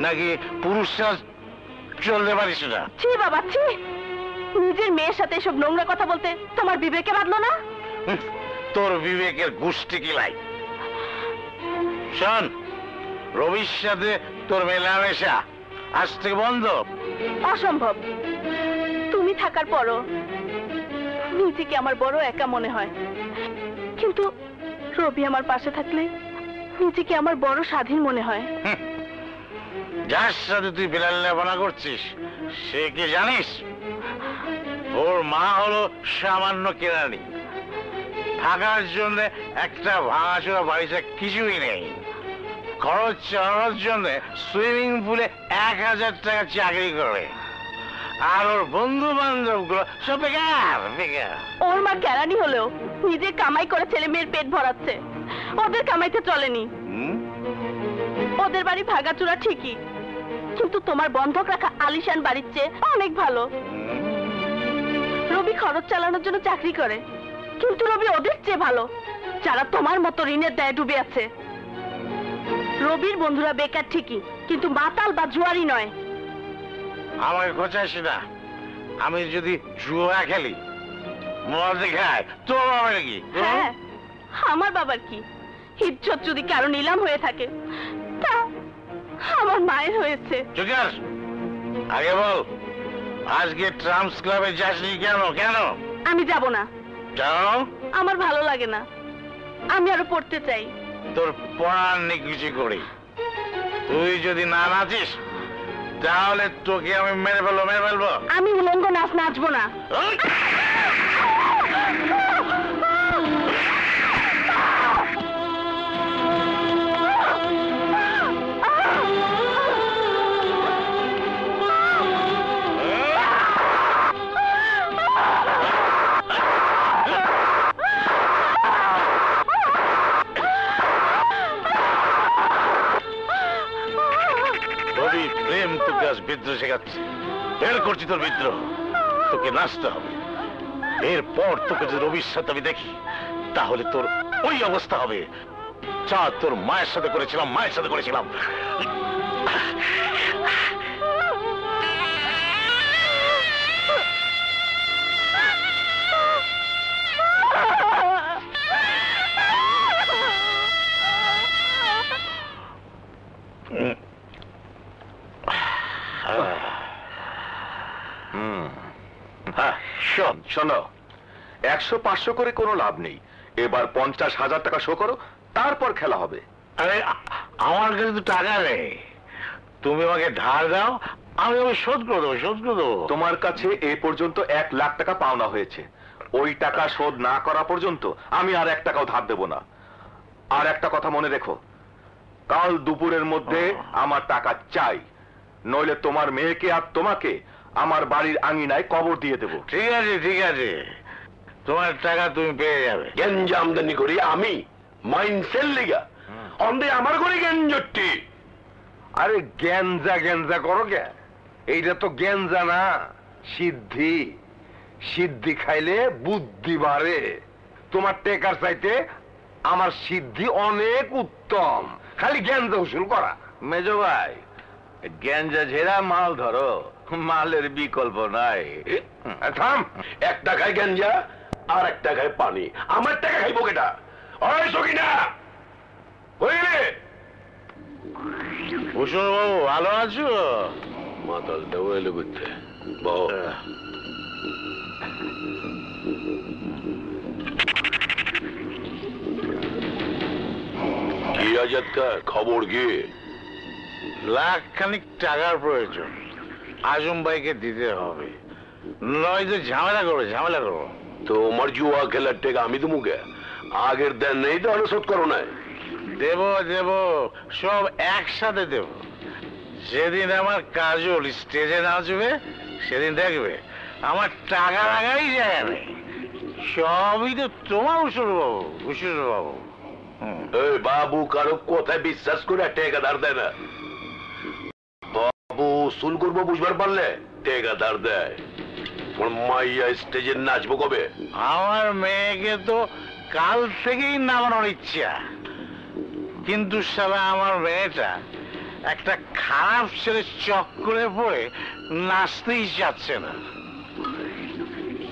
নাকি পুরুষরা চলতে পারিস না? ছি বাবা, ছি। নিজের মেয়ের সাথে এসব নোংরা কথা বলতে তোমার বিবেকে বাঁধলো না? তোর বিবেকের গোষ্ঠী কিলাই। শোন, রবির সাথে তোর মেলামেশা আজ থেকে বন্ধ। অসম্ভব। তুমি থাকার পরও নিজেকে আমার বড় একা মনে হয়, কিন্তু রবি আমার পাশে থাকলে নিজেকে আমার বড় স্বাধীন মনে হয়। যার সাথে তুই বেলাল লেপনা করছিস সে কি জানিস? ওর মা হলো সামান্য কেরানি, থাকার জন্য একটা ভাঙাচোরা বাড়িতে কিছুই নেই। খরচ চালানোর জন্য সুইমিং পুলে 1000 টাকা চাকরি করে, আর ওর বন্ধু বান্ধব গুলো সব বেকার বেকার। ওর মা কেরানি হলেও নিজে কামাই করে ছেলে মেয়ের পেট ভরাচ্ছে, ওদের কামাইতে চলেনি। ওদের বাড়ি ভাগাচোরা ঠিকই, কিন্তু তোমার বন্ধক রাখা আলিশান বাড়ির চেয়ে অনেক ভালো। রবি খরচ চালানোর জন্য চাকরি করে, কিন্তু রবি ওদের চেয়ে ভালো যারা তোমার মতো ঋণের দায়ে ডুবে আছে। রবির বন্ধুরা বেকার ঠিকই, কিন্তু মাতাল বা জুয়ারি নয়। আমাকে খোঁচাইস না। আমি যদি জুয়া খেলি, মদ খাই, তোর বাবার কি? হ্যাঁ, আমার বাবার কি? ইজ্জত যদি কারো নিলাম হয়ে থাকে, তা আমার মায়ের হয়েছে। জোকার, আগে বল, আজকে ট্রাম্পস ক্লাবে যাসনি কেন? কেন? আমি যাব না। কেন? আমার ভালো লাগে না, আমি আরো পড়তে চাই। তোর পড়ার নিকুচি করি। তুই যদি না নাচিস তাহলে তোকে আমি মেরে ফেলবো, মেরে ফেলবো। আমি উলঙ্গ নাচ নাচবো না। ওই! রবি প্রেম তোকে আজ বিদ্রোহ শেখাচ্ছে। বের করছি তোর বিদ্রোহ। তোকে নাচতে হবে। এরপর তোকে যদি রবির সাথে আমি দেখি তাহলে তোর ওই অবস্থা হবে যা তোর মায়ের সাথে করেছিলাম, মায়ের সাথে করেছিলাম। শোনো, 100-500 করে কোনো লাভ নেই। এবার 50,000 টাকা শো করো, তারপর খেলা হবে। আরে আমার কাছে তো টাকা নেই, তুমি আমাকে ধার দাও, আমি ওই শোধ করে দেবো, শোধ করে দেবো। তোমার কাছে এ পর্যন্ত 1 লাখ টাকা পাওনা হয়েছে। ওই টাকা শোধ না করা পর্যন্ত আমি আর 1 টাকাও ধার দেব না। আর একটা কথা মনে রেখো, কাল দুপুরের মধ্যে আমার টাকা চাই, নইলে তোমার মেয়েকে আর তোমাকে আমার বাড়ির আঙিনায় কবর দিয়ে দেব। ঠিক আছে, ঠিক আছে, তোমার টাকা তুমি পেয়ে যাবে। গেঞ্জা আমদানি করি আমি মাইন্সের লিগা অন্ধে আমার করে গেঞ্জটি। আরে গেঞ্জা গেঞ্জা করো কে? এইটা তো গেঞ্জা না, সিদ্ধি। সিদ্ধি খাইলে বুদ্ধি বাড়ে। তোমার টেকার চাইতে আমার সিদ্ধি অনেক উত্তম। খালি গেঞ্জা উসুল করা। মেজো ভাই, গেঞ্জা ঝেড়া মাল ধরো, মালের বিকল্প নাই। থাম। এক টাকায় গেঞ্জা আর এক টাকায় পানি। আমার টাকা খাইবো কেটা? ওই সকিনা হয়ে গেলে কুশল বাবু ভালো আছো? মাতাল দেবো এলো করতে বাহ। কি আজাদকার খবর কি? লাখখানিক টাকার প্রয়োজন, আজম ভাইকে দিতে হবে, নয়তো ঝামেলা করো। তোমার জুয়া খেলার টেকা আমি তো মুখে আগের দেন নেই তো অনুশোধ করো না। দেব সব একসাথে দেব। যেদিন আমার কাজল স্টেজে নাচবে সেদিন দেখবে আমার টাকা লাগাই যায় নেই। সবই তো তোমার উসুর বাবু। এই বাবু কারো কোথায় বিশ্বাস করে টেকাদার দেয় না। বাবু শুন করবো বুঝবার পারলে টেকাদার দেয়। মাইয়া স্টেজে নাচবো কবে? আমার মেয়েকে তো কাল থেকেই নামানোর ইচ্ছা, কিন্তু শালা আমার মেয়েটা একটা খারাপ ছেলে চক্করে পড়ে নাচতেই চাচ্ছে না।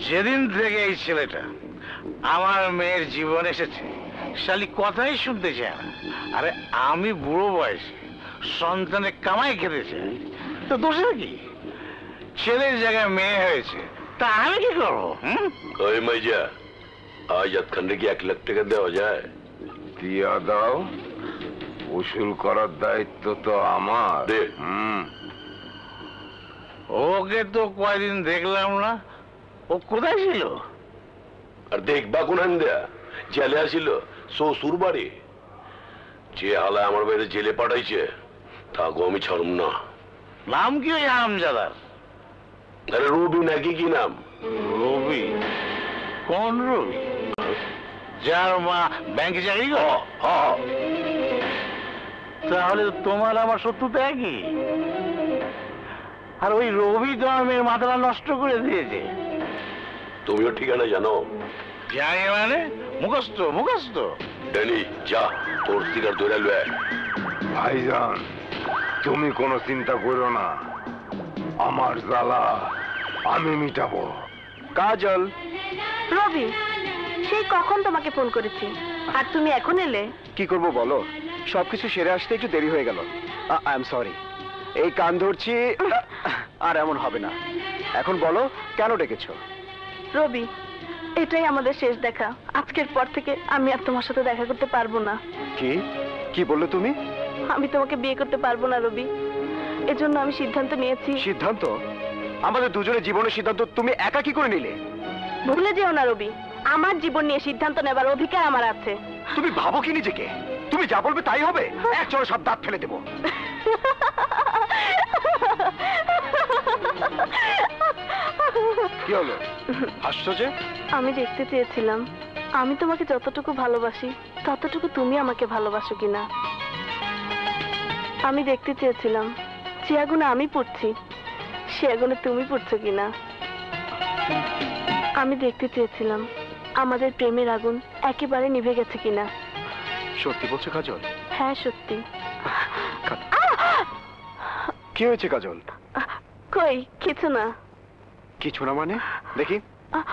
যেদিন থেকে এই ছেলেটা আমার মেয়ের জীবন এসেছে, শালি কথাই শুনতে চায় না। আরে আমি বুড়ো বয়সে সন্তানের কামাই খেতে চাই, তো দোষের কি? ছেলের জায়গায় মেয়ে হয়েছে, তা আমি কি করবো? ওই মাইজা আজাদ খানকে কি 1 লাখ টাকা দেওয়া যায়? দিয়া দাও, উসুল করার দায়িত্ব তো আমার। দে। ওকে তো কয়দিন দেখলাম না, ও কোথায় ছিল? আর দেখবা কোন দেয়া জেলে আসিল শ্বশুর বাড়ি। যে হালায় আমার বাড়িতে জেলে পাঠাইছে তাকে আমি ছাড়ুম না। নাম কি ওই হারামজাদার? আরে রবি নাকি কি নাম? রবি? কোন রবি? যার মা ব্যাংকে চাকরি করে? তাহলে তোমার আমার শত্রুতা একই। আর ওই রবি তো আমার মেয়ের মাথাটা নষ্ট করে দিয়েছে। তুমিও ঠিকানা জানো? জানি মানে? মুখস্থ। ডেলি যা তোর শিকার ধরে লয়। ভাইজান, তুমি কোনো চিন্তা করো না, আমার জ্বালা আমি মিটাবো। কাজল, রবি, সেই কখন তোমাকে ফোন করেছি, আর তুমি এখন এলে? কি করব বলো, সবকিছু সেরে আসতে একটু দেরি হয়ে গেল। I am sorry. এই কান ধরছি, আর এমন হবে না। এখন বলো কেন ডেকেছো? রবি, এটাই আমাদের শেষ দেখা। আজকের পর থেকে আমি আর তোমার সাথে দেখা করতে পারবো না। কি বললে তুমি? আমি তোমাকে বিয়ে করতে পারবো না রবি, এজন্য আমি সিদ্ধান্ত নিয়েছি। সিদ্ধান্ত? আমাদের দুজনের জীবনের সিদ্ধান্ত তুমি একা কি করে নিলে? ভুলে যেও না রবি, আমার জীবন নিয়ে সিদ্ধান্ত নেবার অধিকার আমার আছে। তুমি ভাবো কি নিজেকে? তুমি যা বলবে তাই হবে? এক চড়ে সব দাঁত ফেলে দেবো। কি হলো, হাসছো যে? আমি দেখতে চেয়েছিলাম আমি তোমাকে যতটুকু ভালোবাসি ততটুকু তুমি আমাকে ভালোবাসো কিনা। আমি দেখতে চেয়েছিলাম যে আগুনে আমি পড়ছি সে আগুনে তুমি পড়ছো কিনা। আমি দেখতে চেয়েছিলাম আমাদের প্রেমের আগুন একেবারে নিভে গেছে কিনা। সত্যি বলছো কাজল? হ্যাঁ সত্যি। কি হয়েছে কাজল? কই কিছু না। কিছু না মানে? দেখি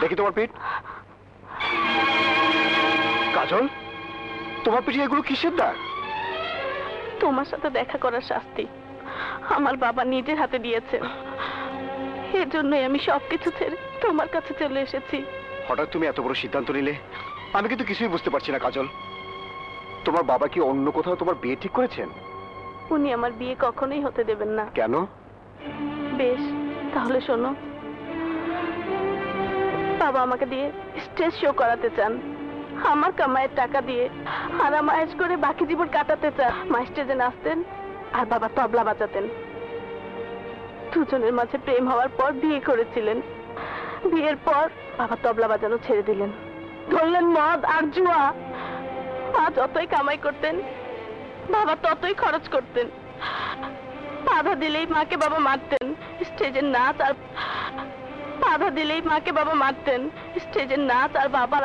দেখি তোমার পিঠ। কাজল, তোমার পিঠে এগুলো কিসের দাগ? তোমার সাথে দেখা করার শাস্তি আমার বাবা নিজের হাতে দিয়েছে। এর জন্যই আমি সবকিছু ছেড়ে তোমার কাছে চলে এসেছি। হঠাৎ তুমি এত বড় সিদ্ধান্ত নিলে, আমি কিন্তু কিছুই বুঝতে পারছি না কাজল। তোমার বাবা কি অন্য কোথাও তোমার বিয়ে ঠিক করেছেন? উনি আমার বিয়ে কখনোই হতে দেবেন না। কেন? বেশ, তাহলে শোনো। বাবা আমাকে দিয়ে স্টেজ শো করাতে চান, আমার কামাইয়ের টাকা দিয়ে আরাম আয়েশ করে বাকি জীবন কাটাতে চান। মা স্টেজে নাচতেন আর বাবা তবলা বাজাতেন। দুজনের মাঝে প্রেম হওয়ার পর বিয়ে করেছিলেন। বিয়ের পর বাবা তবলা বাজানো ছেড়ে দিলেন, ধরলেন মদ আর জুয়া। মা যতই কামাই করতেন, বাবা ততই খরচ করতেন। বাধা দিলেই মাকে বাবা মারতেন। স্টেজের নাচ আর বাধা দিলেই মাকে বাবা মারতেন। স্টেজের নাচ আর বাবা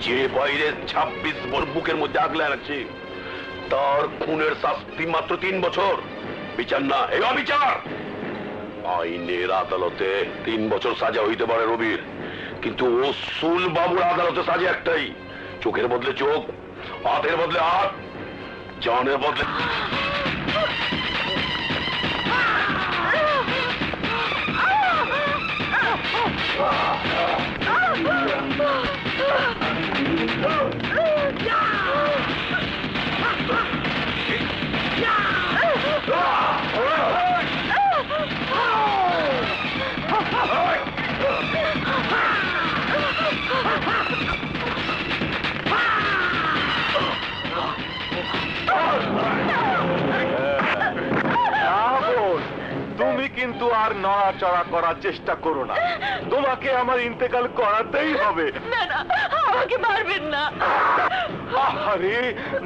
যে বাইরে 26 বছর বুকের মধ্যে আগলে রাখছে, তার খুনের শাস্তি মাত্র 3 বছর। বিচার না, এই অবিচার। আইনের আদালতে 3 বছর সাজা হইতে পারে রবির, কিন্তু উসুল বাবুর আদালতে সাজা একটাই, চোখের বদলে চোখ, হাতের বদলে হাত, জানের বদলে। তুমি কিন্তু আর নড়াচড়া করার চেষ্টা করো না, তোমাকে আমার ইন্তেকাল করাতেই হবে। আমাকে মারবেন না। আরে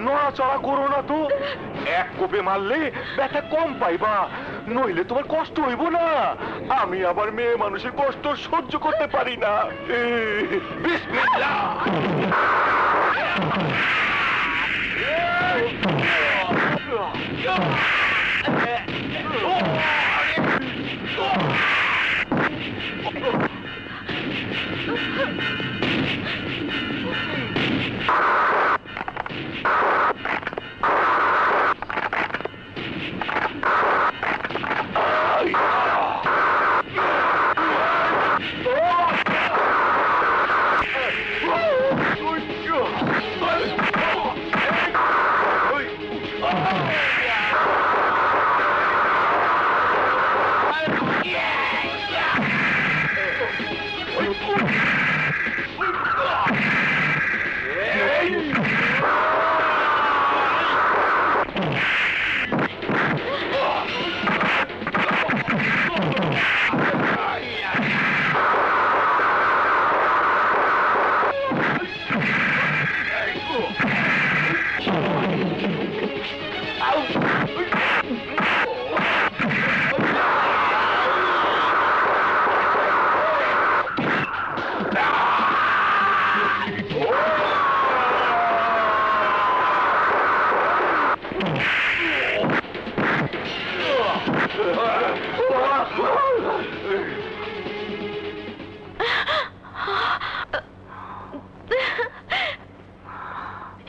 নড়াচড়া করো না তো, এক কোপে মারলে ব্যথা কম পাইবা, নইলে তোমার কষ্ট হইব না। আমি আবার মেয়ে মানুষের কষ্ট সহ্য করতে পারি না। বিসমিল্লাহ।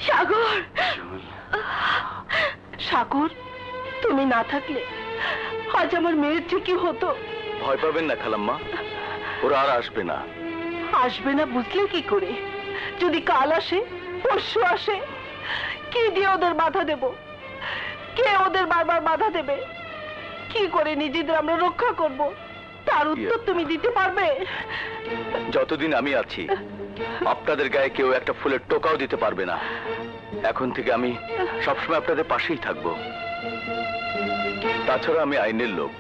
সাগর, সাগর, তুমি না থাকলে আজ আমার মেয়ের কি হতো। ভয় পাবেন না খালাম্মা, ওরা আর আসবে না। আসবে না বুঝলে কি করে? যদি কাল আসে, পরশু আসে, কি দিয়ে ওদের বাধা দেব? কে ওদের বারবার বাধা দেবে? কি করে নিজেদের আমরা রক্ষা করব? তার উত্তর তুমি দিতে পারবে? যতদিন আমি আছি, আপনাদের গায়ে কেউ একটা ফুলের টোকাও দিতে পারবে না। এখন থেকে আমি সবসময় আপনাদের পাশেই থাকবো। তাছাড়া আমি আইনের লোক,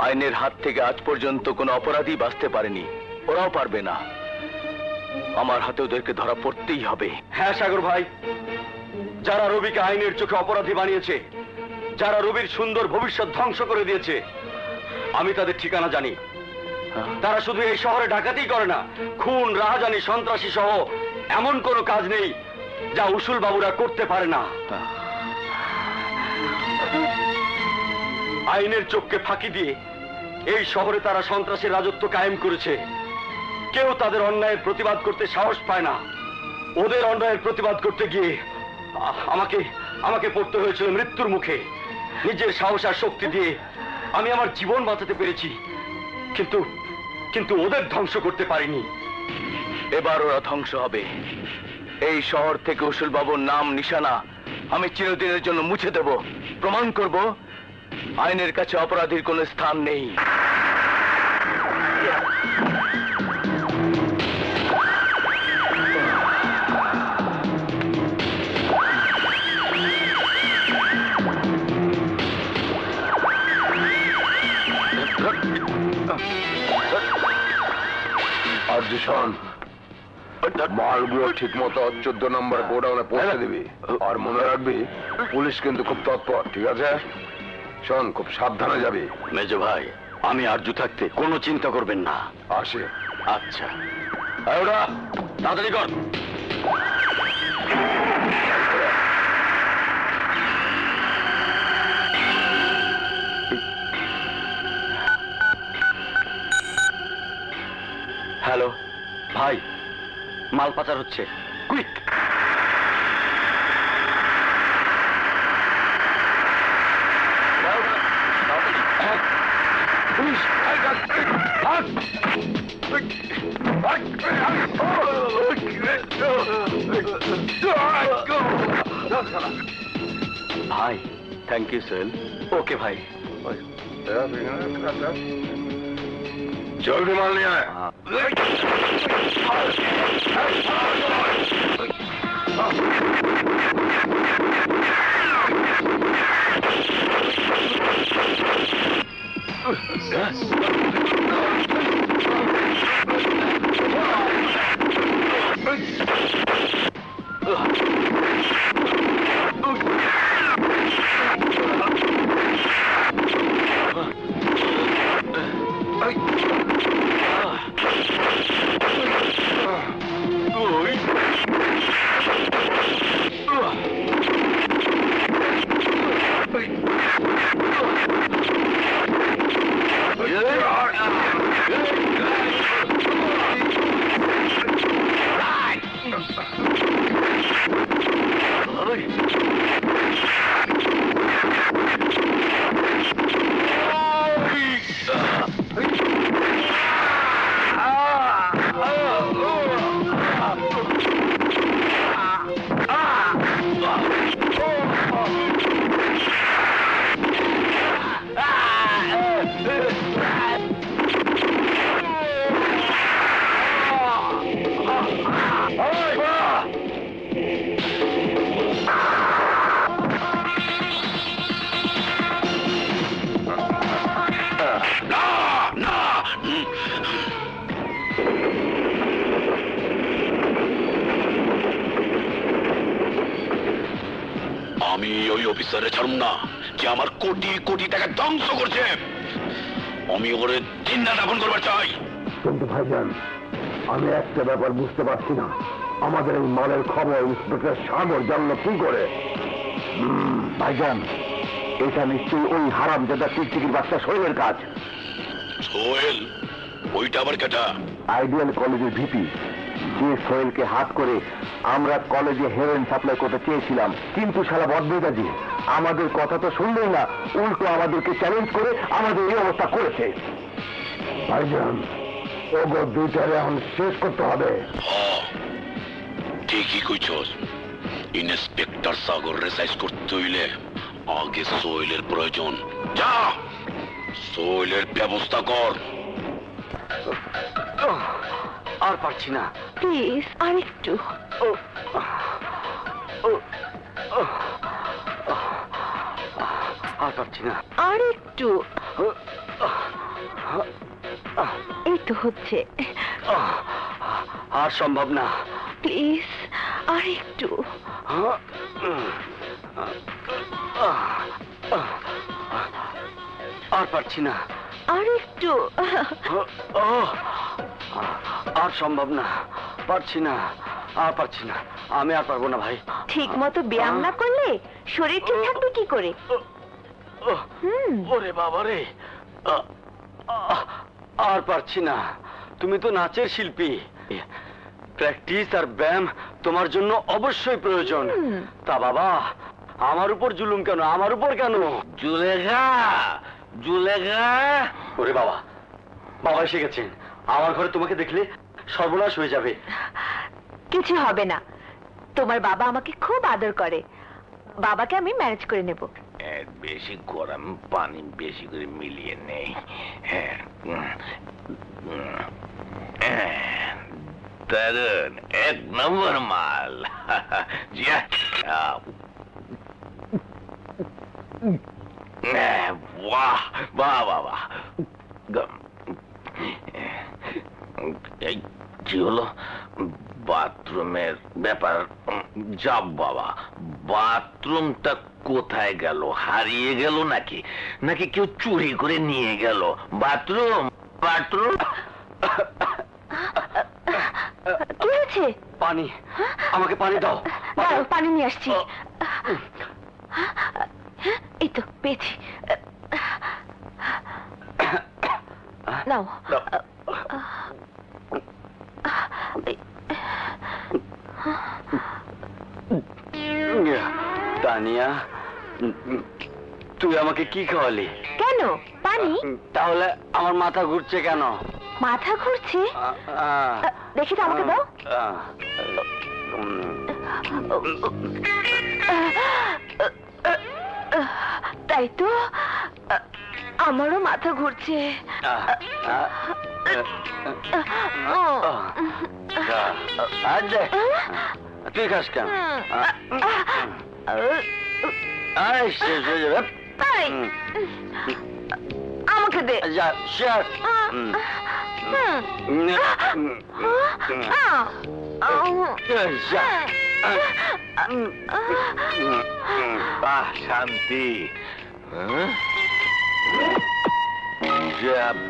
আইনের হাত থেকে আজ পর্যন্ত কোনো অপরাধী বাঁচতে পারেনি, ওরাও পারবে না। আমার হাতে ওদেরকে ধরা পড়তেই হবে। হ্যাঁ সাগর ভাই, যারা রবিকে আইনের চোখে অপরাধী বানিয়েছে, যারা রবির সুন্দর ভবিষ্যৎ ধ্বংস করে দিয়েছে, আমি তাদের ঠিকানা জানি। তারা শুধু এই শহরে ডাকাতি করে না, খুন, রাহাজানি, সন্ত্রাসী সহ এমন কোনো কাজ নেই যা উসুল বাবুরা করতে পারে না। আইনের চোখকে ফাঁকি দিয়ে এই শহরে তারা সন্ত্রাসের রাজত্ব কায়েম করেছে। কেউ তাদের অন্যায়ের প্রতিবাদ করতে সাহস পায় না। ওদের অন্যায়ের প্রতিবাদ করতে গিয়ে আমাকে পড়তে হয়েছিল মৃত্যুর মুখে। নিজের সাহস আর শক্তি দিয়ে আমি আমার জীবন বাঁচাতে পেরেছি, কিন্তু ওদের ধ্বংস করতে পারিনি। এবার ওরা ধ্বংস হবে। এই শহর থেকে উসুল বাবুর নাম নিশানা আমি চিরদিনের জন্য মুছে দেব। প্রমাণ করব আইনের কাছে অপরাধীর কোনো স্থান নেই। আর্য শোন, মালগুলো ঠিক মতো 14 নম্বর গোডাউনে পৌঁছে দিবি। আর মনে রাখবি, পুলিশ কিন্তু খুব তৎপর, ঠিক আছে? শোন, খুব সাবধানে যাবি। মেজো ভাই, আমি আরজু থাকতে কোনো চিন্তা করবেন না। আসে। আচ্ছা, ওরা তাড়াতাড়ি কর। হ্যালো ভাই, মাল পাচার হচ্ছে, কুইক। পুলিশ, ভাই থ্যাংক ইউ সোহেল। ওকে ভাই, জলদি মাল নিয়ে আয়। আমি ওই অফিসারে ছাড়ুম না যে আমার কোটি কোটি টাকা ধ্বংস করছে। আমি ওরে চিন্তা দাপন করবার চাই। কিন্তু ভাইজান, আমি একটা ব্যাপার বুঝতে পারছি না, আমাদের এই মালের খবর ইন্সপেক্টর সাগর জানলো কি করে? ভাইজান, এটা নিশ্চয়ই ওই হারামজাদা টিকটিকির বাচ্চা সোহেলের কাজ। সোহেল? ওইটা আবার কেটা? আইডিয়াল কলেজের ভিপি, যে সোহেলকে হাত করে আমরা কলেজে হেরোইন সাপ্লাই করতে চেয়েছিলাম, কিন্তু শালা বদমেজাজি আমাদের কথা তো শুনলেই না, উল্টো আমাদেরকে চ্যালেঞ্জ করে আমাদের এই অবস্থা করেছে। ভাইজান, ওগো দুইটারে এখন শেষ করতে হবে। ঠিকই কইছস। ইন্সপেক্টর সাগর রেসাইজ করতে হইলে আগে সোহেলের প্রয়োজন। যা, সোহেলের ব্যবস্থা কর। আর পারছি না, প্লিজ আরেকটু। আর পারছি না, আরেকটু। এই তো হচ্ছে। আর সম্ভব না, প্লিজ আরেকটু। আর পারছি না, আরেকটু। আর সম্ভব না, পারছি না, আর পারছি না, আমি আর পারবো না ভাই। ঠিক মতো ব্যায়াম না করলে শরীর ঠিক থাকবে কি করে? ওরে বাবা রে, আর পারছি না। তুমি তো নাচের শিল্পী, প্র্যাকটিস আর ব্যায়াম তোমার জন্য অবশ্যই প্রয়োজন। তা বাবা, আমার উপর জুলুম কেন? আমার উপর কেন? জুলেখা, জুলেখা। ওরে বাবা, বাবা এসে গেছেন। আমার ঘরে তোমাকে দেখলে সর্বনাশ হয়ে যাবে। কিছু হবে না, তোমার বাবা আমাকে খুব আদর করে। বাবাকে আমি ম্যানেজ করে নেব। বেশি গরম পানি বেশি করে মিলিয়ে নেই। দারুন, এক নম্বর মাল। বাহ বাহ বাহ বাহ। কি হলো? বাথরুমের ব্যাপার। যাব বাবা, বাথরুমটা কোথায় গেল? হারিয়ে গেল নাকি নাকি কেউ চুরি করে নিয়ে গেল? বাথরুম বাথরুম কি হয়েছে? পানি, আমাকে পানি দাও। দাও, পানি নিয়ে আসছি। এই তো পেয়েছি, নাও। তানিয়া, তুই আমাকে কি খাওয়ালি? কেন পানি? তাহলে আমার মাথা ঘুরছে কেন? মাথা ঘুরছে? দেখি তো, আমাকে দাও। তাই তো, আমারও মাথা ঘুরছে। তুই খাস কেন? শেষ হয়ে যাবে। আমাকে দে। যা, শেষ। শান্তি।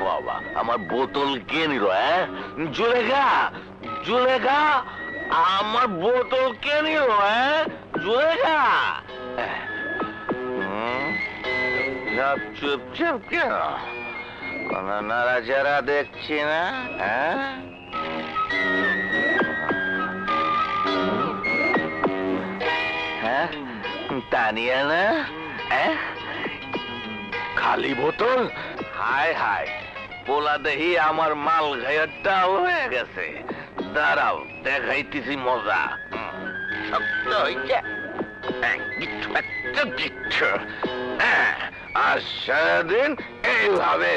বাবা, আমার বোতল কে নিল? জুলেখা, জুলেখা, আমার বোতল কে নিল? জুলেখা, চুপ চুপ কেন? কোন নাড়াচাড়া দেখছি না। হ্যাঁ, তানিয়া না? খালি বোতল? হায় হায়, পোলা দেহি আমার মাল ঘায়াটাও হয়ে গেছে। দাঁড়াও, দেখাইতেছি মজা। শক্ত হইছে, আর সারাদিন এইভাবে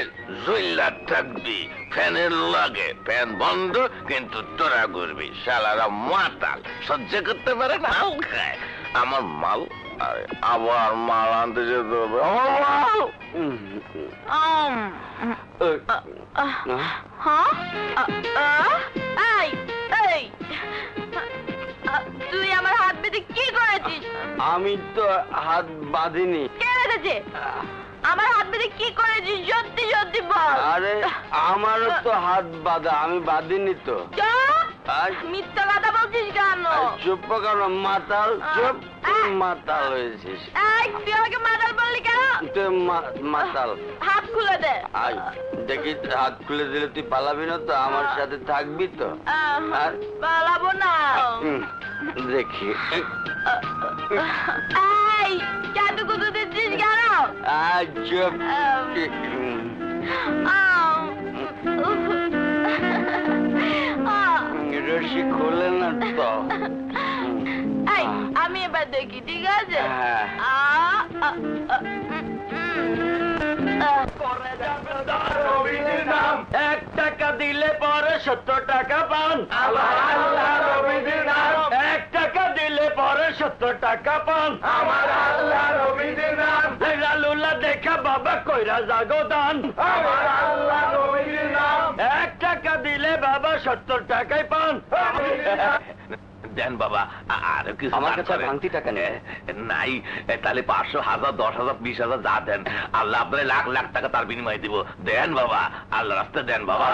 জুইল্লা থাকবি। ফ্যানের লাগে, ফ্যান বন্ধ, কিন্তু তোরা করবি। শালারা মাতাল, সহ্য করতে পারে না, মাল খায়। আমার মাল, আবার মাল আনতে যেতে হবে। আমার মাল। তুই আমার হাত বেঁধে কি করেছিস? আমি তো হাত বাঁধিনি। কে বেঁধেছে? আমার হাত বেঁধে কি করেছিস? সত্যি সত্যি বল। আরে আমারও তো হাত বাঁধা, আমি বাঁধিনি তো। মিথ্যা কথা বলছিস কেন? চুপ কেন? মাতাল, চুপ। মাতাল হয়েছিস। তুই আমাকে মাতাল বললি কেন? তুই মাতাল। হাত খুলে দে। দেখি, হাত খুলে দিলে তুই পালাবি না তো? আমার সাথে থাকবি তো? পালাবো না। দেখি। কেন কুতু দিচ্ছিস কেন? চুপ। রশি খোলে না তো। আমি এবার দেখি, ঠিক আছে? 1 টাকা দিলে পরে 70 টাকা পান। 1 টাকা দিলে পরে 70 টাকা পান। লুলা দেখা বাবা কইরা জাগো দান। 1 টাকা দিলে বাবা 70 টাকাই পান। দেন বাবা, আর কিছু আমার কাছে ভাঙতি টাকা নেই। নাই, তাহলে 500, 1000, 10,000, 20,000 যা দেন, আল্লাহ আপনার লাখ লাখ টাকা তার বিনিময়ে দিব। দেন বাবা, আল্লাহ রাস্তায় দেন বাবা।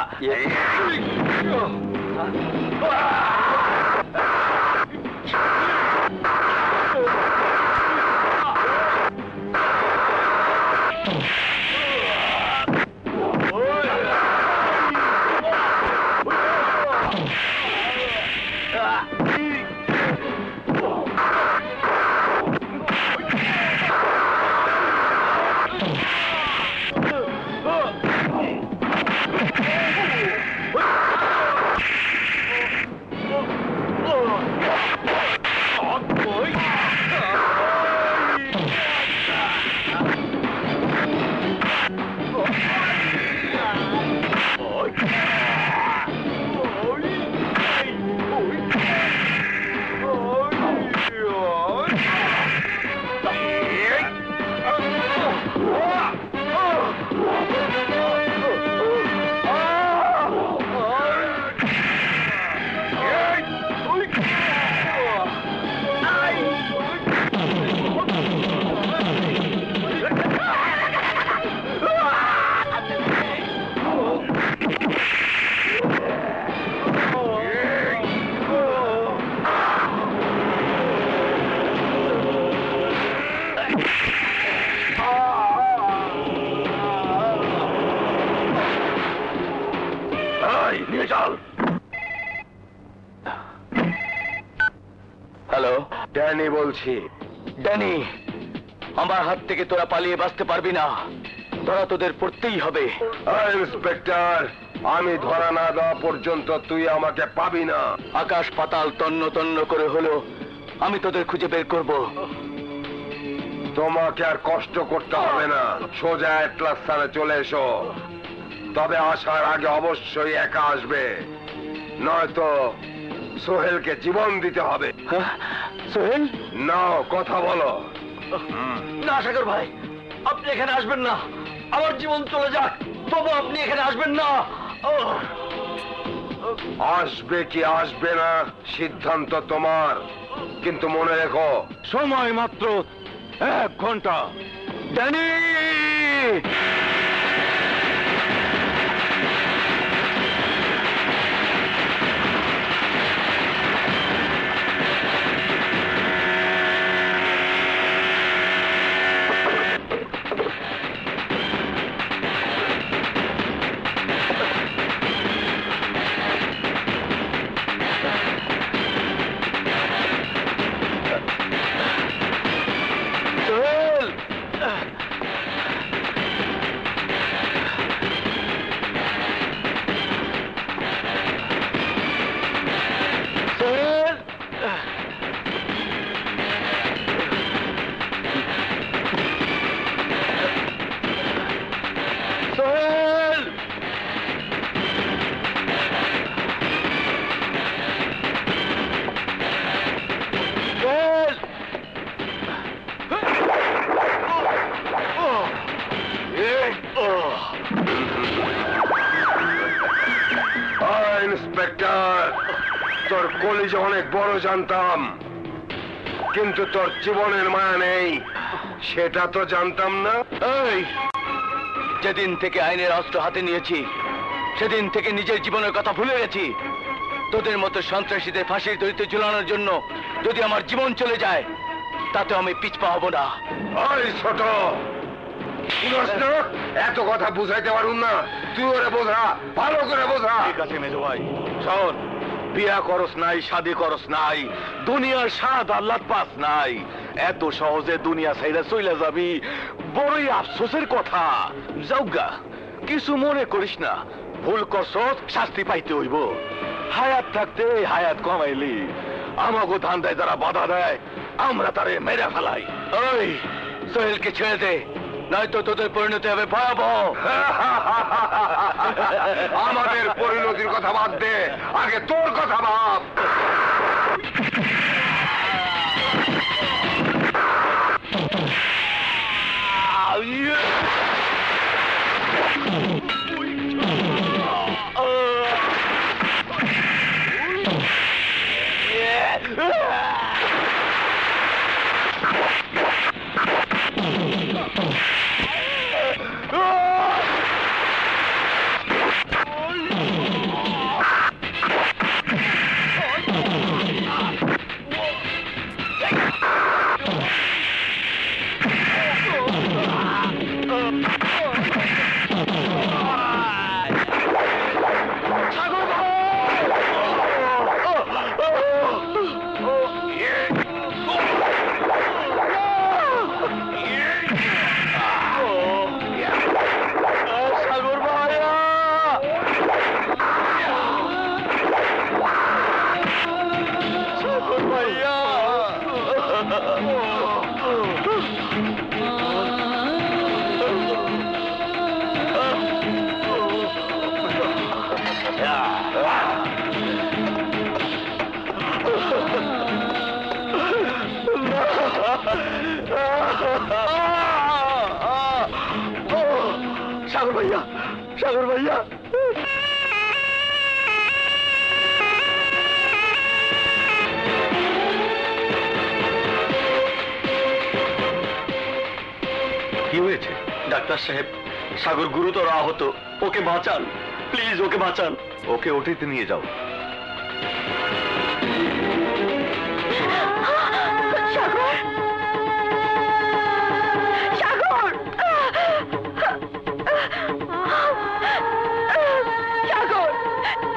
হ্যালো, ড্যানি বলছি। ড্যানি, আমার হাত থেকে তোরা পালিয়ে বাঁচতে পারবি না, ধরা তোদের পড়তেই হবে। ইন্সপেক্টর, আমি ধরা না দেওয়া পর্যন্ত তুই আমাকে পাবি না। আকাশ পাতাল তন্ন তন্ন করে হলো আমি তোদের খুঁজে বের করব। তোমাকে আর কষ্ট করতে হবে না, সোজা এটলাস স্থানে চলে এসো। তবে আসার আগে অবশ্যই একা আসবে, নয়তো সোহেলকে জীবন দিতে হবে। সোহেল? নাও, কথা বলো। না সাগর ভাই, আপনি এখানে আসবেন না, আমার জীবন চলে যাক, তবু আপনি এখানে আসবেন না। আসবে কি আসবে না সিদ্ধান্ত তোমার, কিন্তু মনে রেখো সময় মাত্র 1 ঘন্টা। ড্যানি! ইন্সপেক্টর, তোর কলিজা অনেক বড় জানতাম, কিন্তু তোর জীবনের মায়া নেই সেটা তো জানতাম না। এই, যেদিন থেকে আইনের অস্ত্র হাতে নিয়েছি সেদিন থেকে নিজের জীবনের কথা ভুলে গেছি। তোদের মতো সন্ত্রাসীদের ফাঁসির দড়িতে ঝুলানোর জন্য যদি আমার জীবন চলে যায়, তাতে আমি পিছপা হব না। ওই ছোট, শুনস না? এত কথা বুঝাইতে পারুন না, তুই ওরে বোঝা, ভালো করে বোঝা। ঠিক আছে মেজো ভাই, শোন, বিয়া করস নাই, শাদি করস নাই, দুনিয়ার স্বাদ আল্লাহ পাস নাই, এত সহজে দুনিয়া ছাইরা চইলা যাবি, বড়ই আফসোসের কথা। যাওগা, কিছু মনে করিস না, ভুল করছস, শাস্তি পাইতে হইব। হায়াত থাকতে হায়াত কমাইলি, আমাগো ধান্দায় যারা বাধা দেয় আমরা তারে মেরে ফেলাই। ওই, সোহেলকে ছেড়ে দে, নয়তো তোদের পরিণতি হবে ভয়াবহ। আমাদের পরিণতির কথা বাদ দে, আগে তোর কথা ভাব। সাগর ভাইয়া, সাগর ভাইয়া, কি হয়েছে? ডাক্তার সাহেব, সাগর গুরুতর আহত, ওকে বাঁচান প্লিজ, ওকে বাঁচান। ওকে ওটিতে নিয়ে যাও। সাগর, সাগর, সাগর,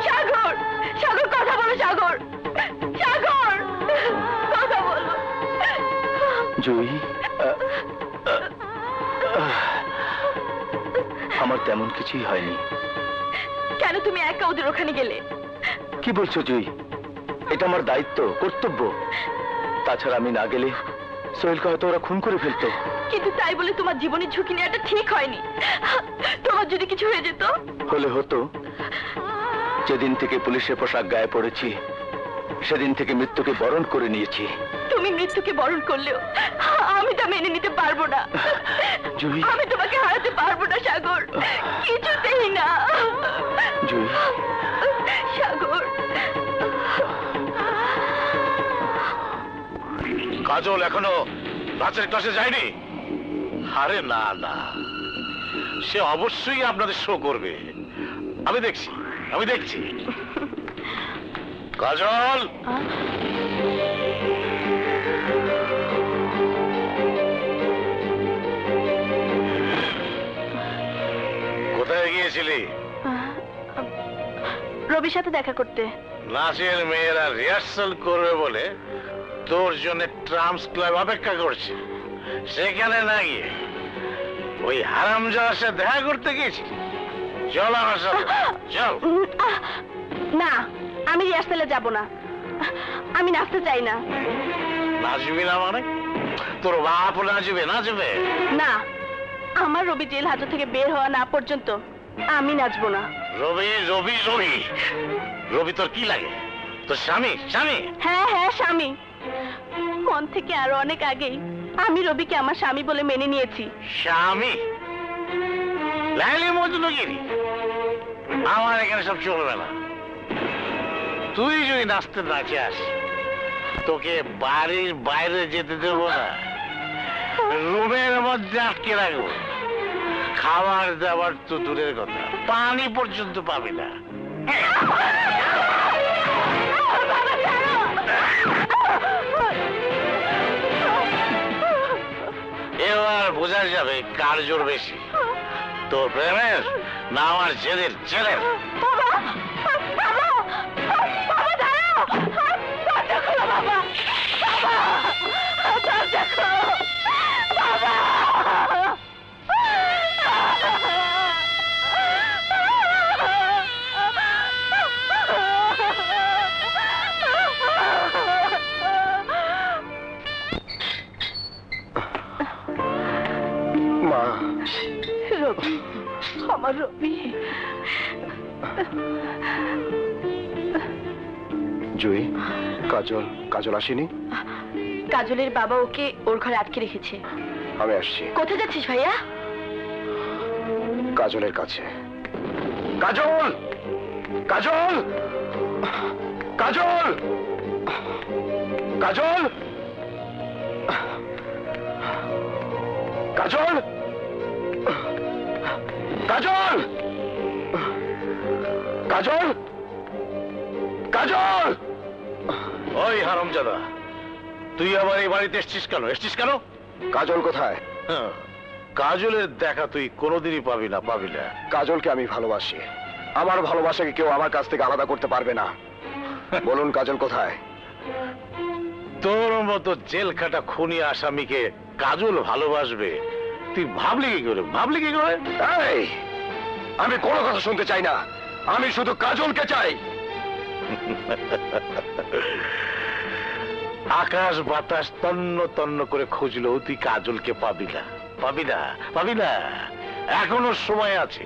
সাগর, সাগর, কথা বলো সাগর, সাগর, কথা জুই, আমার তেমন কিছুই হয়নি। কেন তুমি একা ওদের ওখানে গেলে? কি বলছো জুই? এটা আমার দায়িত্ব, কর্তব্য। তাছাড়া আমি না গেলে সোহেলকে হয়তো ওরা খুন করে ফেলতো। কিন্তু তাই বলে তোমার জীবনের ঝুঁকি নেওয়াটা ঠিক হয়নি। তোমার যদি কিছু হয়ে যেত? হলে হতো। যেদিন থেকে পুলিশের পোশাক গায়ে পড়েছি সেদিন থেকে মৃত্যুকে বরণ করে নিয়েছি। তুমি মৃত্যুকে বরণ করলেও আমি তা মেনে নিতে পারবো না। জুই, আমি তোমাকে হারাতে পারবো না সাগর, কিছুতেই না। জুই, সাগর। কাজল এখনো নাচের ক্লাসে যায়নি? আরে না না, সে অবশ্যই আপনাদের শো করবে। আমি দেখছি। কাজল, কোথায় গিয়েছিলি? রবির সাথে দেখা করতে। নাচের মেয়েরা রিহার্সাল করবে বলে তোর জন্য ট্রাম্পস ক্লাব অপেক্ষা করছে, সেখানে না গিয়ে ওই হারামজাদার সাথে দেখা করতে গিয়েছি। চল আমার সাথে, চল। না, আমি রিহার্সালে যাব না। আমি নাচতে চাই না। নাচবি না মানে? তোর বাপ নাচবে? না, আমার রবি জেল হাজত থেকে বের হওয়া না পর্যন্ত আমি নাচবো না। রবি তোর কি লাগে? তোর স্বামী? হ্যাঁ স্বামী। মন থেকে আরো অনেক আগেই আমি রবিকে আমার স্বামী বলে মেনে নিয়েছি। স্বামী? লাইলি মজনুগিরি? আমার এখানে সব চলবে না। তুই যদি নাচতে না চাস তোকে বাড়ির বাইরে যেতে দেবো না, রুমের মধ্যে আটকে রাখবো। খাবার দাবার তো দূরের কথা, পানি পর্যন্ত পাবি না। এবার বোঝা যাবে কার জোর বেশি, তোর প্রেমের না আমার জেদের। মা, রবি, আমার রবি। জুই, কাজল আসেনি? কাজলের বাবা ওকে ওর ঘরে আটকে রেখেছে। আমি আসছি। কোথায় যাচ্ছিস ভাইয়া? কাজলের কাছে। কাজল, কাজল, কাজল, কাজল, কাজল, কাজল, কাজল, কাজল। ওই হারামজাদা, তুই আবার এই বাড়িতে এসছিস কেন? কাজল কোথায়? কাজলের দেখা তুই কোনোদিনই পাবি না। কাজলকে আমি ভালোবাসি। আমার ভালোবাসাকে কেউ আমার কাছ থেকে আলাদা করতে পারবে না। বলুন কাজল কোথায়? তোর মতো জেল খাটা খুনি আসামিকে কাজল ভালোবাসবে তুই ভাবলি কি করে? এই, আমি কোনো কথা শুনতে চাই না। আমি শুধু কাজলকে চাই। আকাশ বাতাস তন্ন তন্ন করে খুঁজলেও তুই কাজলকে পাবি না। এখনো সময় আছে,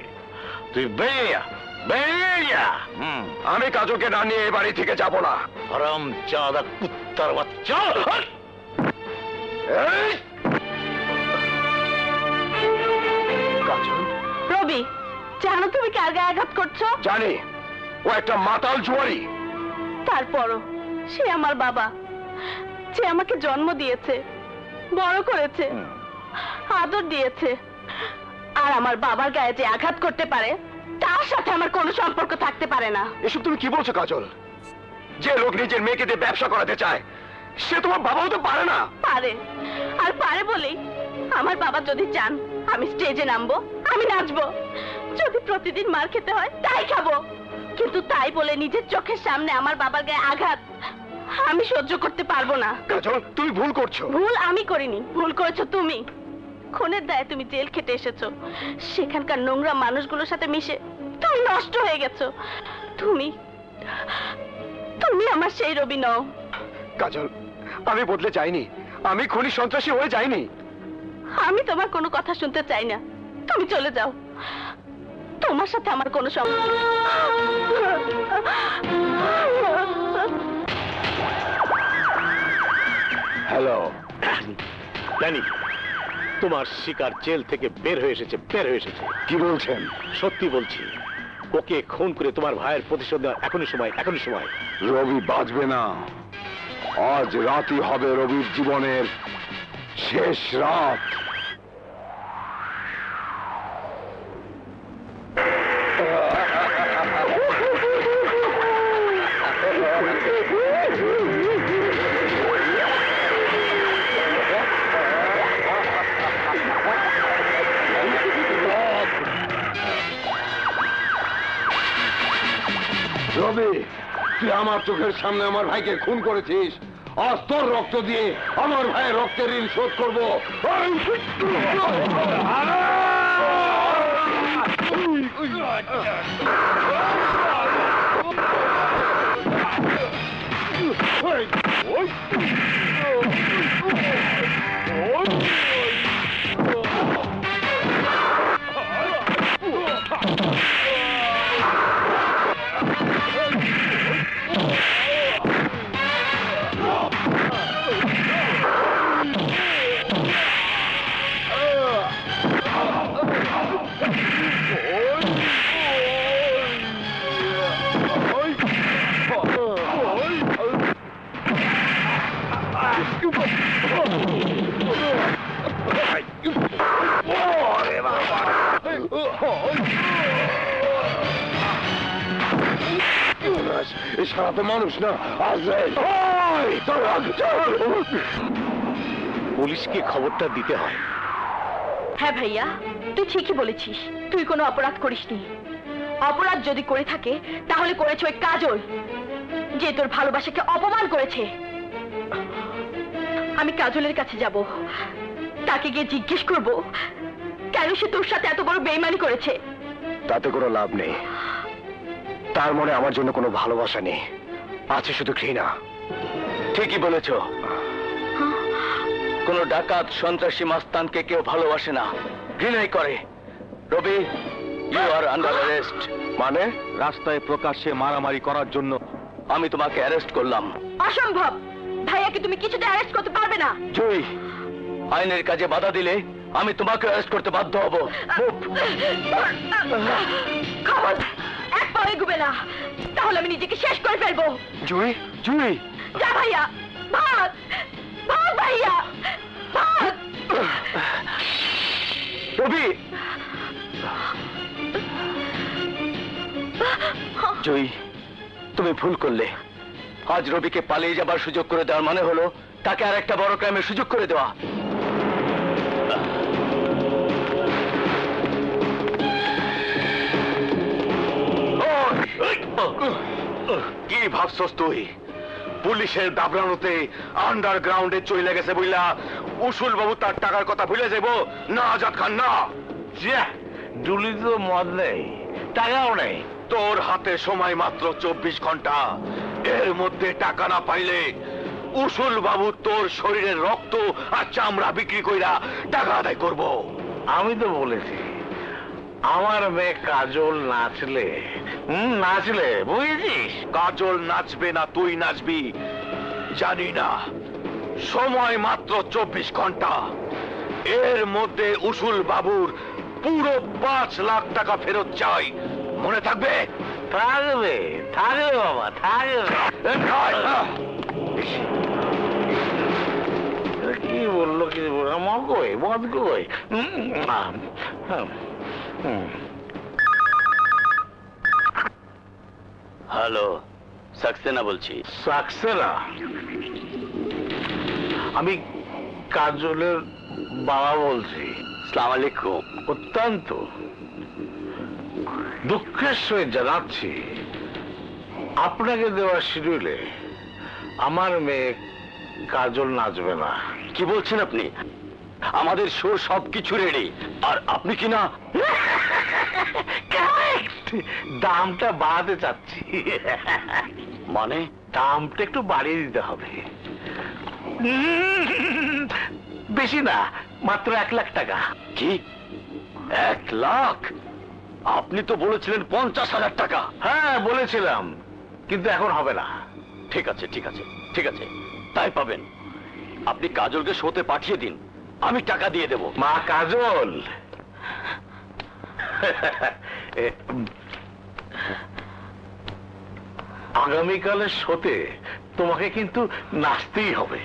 তুই বেরিয়ে যা। আমি কাজলকে না নিয়ে এ বাড়ি থেকে যাব না। হারামজাদা কুত্তার বাচ্চা। এই! কাজল, রবি, জানো তুমি কার গায়ে আঘাত করছো? জানি, ও একটা মাতাল জুয়ারি। তারপরও সে আমার বাবা, যে আমাকে জন্ম দিয়েছে, বড় করেছে, আদর দিয়েছে। আর আমার বাবার গায়ে যে আঘাত করতে পারে তার সাথে আমার কোনো সম্পর্ক থাকতে পারে না। এসব তুমি কি বলছো কাজল? যে লোক নিজের মেয়েকে দিয়ে ব্যবসা করাতে চায় সে তোমার বাবা হতে পারে না। পারে বলেই আমার বাবা যদি চান আমি স্টেজে নামবো, আমি নাচবো। যদি প্রতিদিন মার খেতে হয় তাই খাবো। কিন্তু তাই বলে নিজের চোখের সামনে আমার বাবার গায়ে আঘাত আমি সহ্য করতে পারবো না। কাজল, তুমি ভুল করছো। ভুল আমি করিনি, ভুল করেছো তুমি। খুনের দায়ে তুমি জেল খেটে এসেছো, সেখানকার নোংরা মানুষগুলোর সাথে মিশে তুমি নষ্ট হয়ে গেছো। তুমি তুমি আমার সেই রবি নও। কাজল, আমি বদলে যাইনি, আমি খুনি সন্ত্রাসী হয়ে যাইনি। আমি তোমার কোনো কথা শুনতে চাই না, তুমি চলে যাও। তোমার সাথে আমার কোনো সম্পর্ক। হ্যালো। জানি তোমার শিকার জেল থেকে বের হয়ে এসেছে, কি বলছেন? সত্যি বলছি, ওকে খুন করে তোমার ভাইয়ের প্রতিশোধ নেওয়ার এখনই সময়। রবি বাঁচবে না। আজ রাতই হবে রবির জীবনের শেষ রাত। রবি, তুই আমার চোখের সামনে আমার ভাইকে খুন করেছিস। আজ তোর রক্ত দিয়ে আমার ভাইয়ের রক্তের ঋণ শোধ করবো। সারা তো মানুষ না, পুলিশকে খবরটা দিতে হয়। হ্যাঁ ভাইয়া, তুই ঠিকই বলেছিস। তুই কোনো অপরাধ করিসনি। অপরাধ যদি করে থাকে তাহলে করেছে ওই কাজল, যে তোর ভালোবাসাকে অপমান করেছে। আমি কাজলের কাছে যাব, তাকে গিয়ে জিজ্ঞেস করব কেন সে তোর সাথে এত বড় বেইমানি করেছে। তাতে কোনো লাভ নেই। তার মনে আমার জন্য কোনো ভালোবাসা নেই, আছে শুধু ঘৃণা। ঠিকই বলেছ, কোন ডাকাত সন্ত্রাসী মাস্তানকে কেউ ভালোবাসে না, ঘৃণাই করে। রবি, ইউ আর আন্ডার অ্যারেস্ট। মানে? রাস্তায় প্রকাশ্যে মারামারি করার জন্য আমি তোমাকে অ্যারেস্ট করলাম। অসম্ভব, ভাইয়াকে তুমি কিছুতে অ্যারেস্ট করতে পারবে না। জুই, আইনের কাজে বাধা দিলে আমি তোমাকে অ্যারেস্ট করতে বাধ্য হব। খবর, এক পা এগুবে না, তাহলে আমি নিজেকে শেষ করে ফেলবো। জুই, জুই, যা ভাইয়া, ভাগ ভাগ ভাইয়া, ভাগ। রবি, জুই, তুমি ভুল করলে। আজ রবিকে পালিয়ে যাবার সুযোগ করে দেওয়ার মানে হলো তাকে আর একটা বড় ক্রাইমের সুযোগ করে দেওয়া। কি ভাবছস তুই? পুলিশের দাবরানোতে আন্ডারগ্রাউন্ডে চলে গেছে বইলা উসুল বাবু তার টাকার কথা ভুলে যাবো? না আজাদ খান, না। ডুলি তো মদ নেই, টাকাও নেই। তোর হাতে সময় মাত্র 24 ঘন্টা। এর মধ্যে টাকা না পাইলে উসুল বাবু তোর শরীরের রক্ত আর চামড়া বিক্রি কইরা টাকা আদায় করব। আমি তো বলেছি আমার মেয়ে কাজল নাচলে বুঝেছিস? কাজল নাচবে না তুই নাচবি জানি না। সময় মাত্র 24 ঘন্টা। এর মধ্যে উসুল বাবুর পুরো 5 লাখ টাকা ফেরত চাই। মনে থাকবে? থাকবে, থাকবে বাবা, থাকবে। কি বললো, কি বললো? মদ কই? হ্যালো, সাকসেনা বলছি। সাকসেনা? আমি কাজলের বাবা বলছি। আসসালামু আলাইকুম। অত্যন্ত দুঃখের সহিত জানাচ্ছি আপনাকে দেওয়া শিডিউলে আমার মেয়ে কাজল নাচবে না। কি বলছেন আপনি? আমাদের শোর সবকিছু রেডি, আর আপনি কি না? দামটা বাড়াতে চাচ্ছি। মানে? দামটা একটু বাড়িয়ে দিতে হবে। বেশি না, মাত্র 1 লাখ টাকা। কি 1 লাখ? আপনি তো বলেছিলেন 50,000 টাকা। হ্যাঁ বলেছিলাম, কিন্তু এখন হবে না। ঠিক আছে ঠিক আছে ঠিক আছে, তাই পাবেন। আপনি কাজলকে শোতে পাঠিয়ে দিন, আমি টাকা দিয়ে দেব। মা কাজল, আগামীকালের শোতে তোমাকে কিন্তু নাচতেই হবে।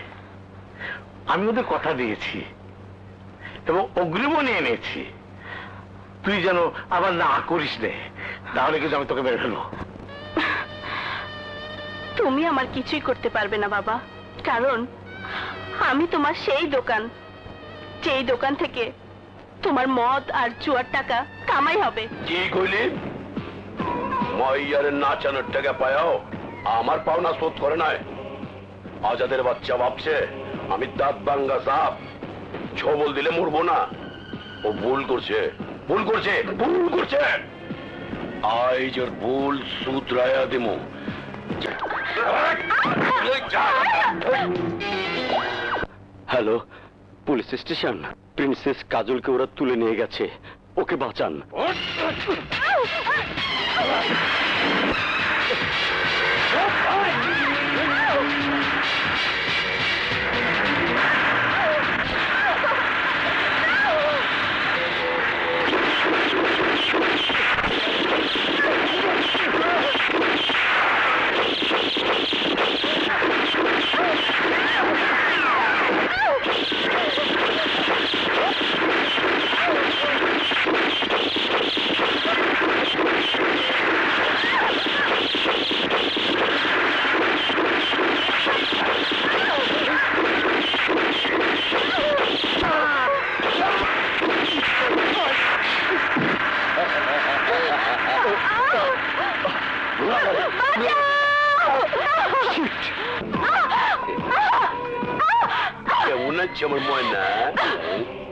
আমি ওদের কথা দিয়েছি এবং অগ্রিমও নিয়ে নিয়েছি। তুই যেন আবার না করিস নে, তাহলে কিন্তু আমি তোকে মেরে ফেলবো। তুমি আমার কিছুই করতে পারবে না বাবা, কারণ আমি তোমার সেই দোকান, যেই দোকান থেকে তোমার মদ আর জুয়ার টাকা কামাই হবে। কি কইলি? মাইয়ারের নাচানোর টাকা পায়াও আমার পাওনা শোধ করে নাই। আজাদের বাচ্চা ভাবছে আমি দাঁত ভাঙ্গা সাপ, ছবল দিলে মরবো না। ও ভুল করছে, ভুল করছে, ভুল করছে। আজ ওর ভুল শুধরায়া দিমু। Hello, police station. প্রিন্সেস কাজলকে ওরা তুলে নিয়ে গেছে, ওকে বাঁচান। কেমন আছে আমার ময়না?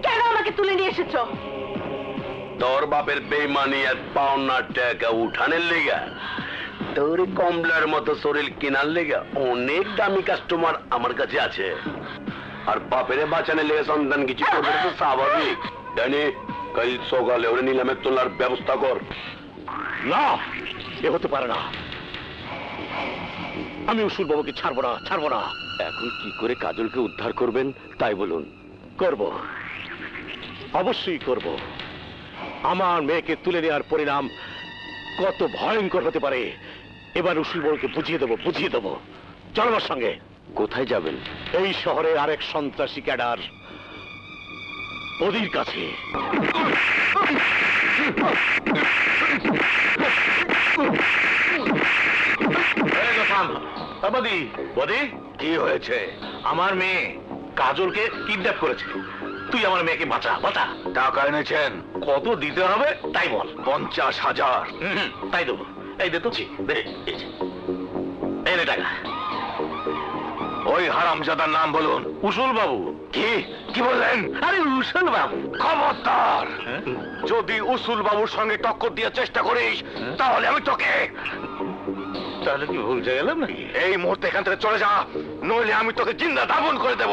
কেন আমাকে তুলে নিয়ে এসেছো? তোর বাপের বেইমানি আর পাওনা টাকা উঠানের লেগা, তোর কমলার মতো শরীর কেনার লেগা অনেক দামি কাস্টমার আমার কাছে আছে। আর বাপেরে বাঁচানে লেগে সন্তান কিছু করবে তো স্বাভাবিক। জানি, কাল সকালে ওরে নিলামে তোলার ব্যবস্থা কর। না, এ হতে পারে না। আমি উসুল বাবুকে ছাড়বো না, ছাড়বো না। এখন কি করে কাজলকে উদ্ধার করবেন তাই বলুন। করব, অবশ্যই করব। আমার মেয়েকে তুলে নেওয়ার পরিণাম কত ভয়ঙ্কর হতে পারে এবার উসুল বাবুকে বুঝিয়ে দেবো, বুঝিয়ে দেবো। চলো আমার সঙ্গে। কোথায় যাবেন? এই শহরে আরেক সন্ত্রাসী ক্যাডার, ওদের কাছে। বদি, কি হয়েছে? আমার মেয়ে কাজলকে কিডন্যাপ করেছে। তুই আমার মেয়েকে বাঁচা, বাঁচা। টাকা এনেছেন? কত দিতে হবে তাই বল। 50,000। তাই দেবো। এই দে তো, দে, এই যে। এই নে টাকা। ওই হারামজাদার নাম বলুন। উসুল বাবু। কি কি বললেন? আরে উসুল বাবু। খবরদার, যদি উসুল বাবুর সঙ্গে টক্কর দিয়ে চেষ্টা করিস তাহলে আমি তোকে। তাহলে কি ভুলতে গেলাম নাকি? এই মুহূর্তে এখান থেকে চলে যা, নইলে আমি তোকে জিন্দা দাফন করে দেব।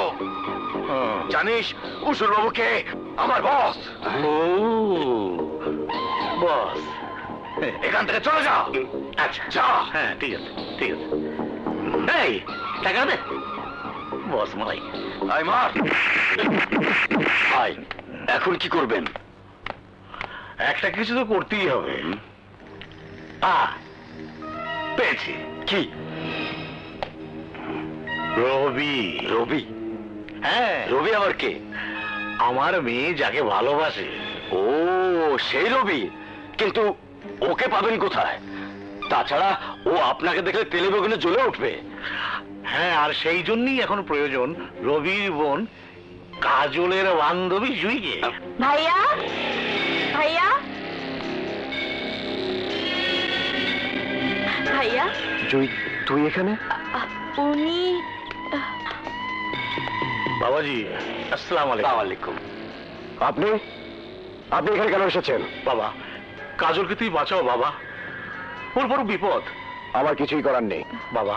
জানিস উসুল বাবুকে? আমার বস। ও বস, এখান থেকে চলে যা। আচ্ছা যা। হ্যাঁ ঠিক আছে, ঠিক আছে। এই টাকা দে বস মালাই। আই মার। আই, এখন কি করবেন? একটা কিছু তো করতেই হবে। পেয়েছি। কি? রবি। রবি? হ্যাঁ, রবি আবার কে? আমার মেয়ে যাকে ভালোবাসে। ও, সেই রবি। কিন্তু ওকে পাবেন কোথায়? তাছাড়া ও আপনাকে দেখলে তেলে বেগুনে জ্বলে উঠবে। হ্যাঁ, আর সেই জন্যই এখন প্রয়োজন রবির বোন কাজলের বান্ধবী জুইকে। ভাইয়া, ভাইয়া, ভাইয়া। জুই, তুই এখানে? উনি বাবাজি, আসসালামু আলাইকুম। আপনি আপনি এখানে কেন এসেছেন? বাবা, কাজলকে তুই বাঁচাও বাবা, ওর বড় বিপদ। আমার কিছুই করার নেই বাবা,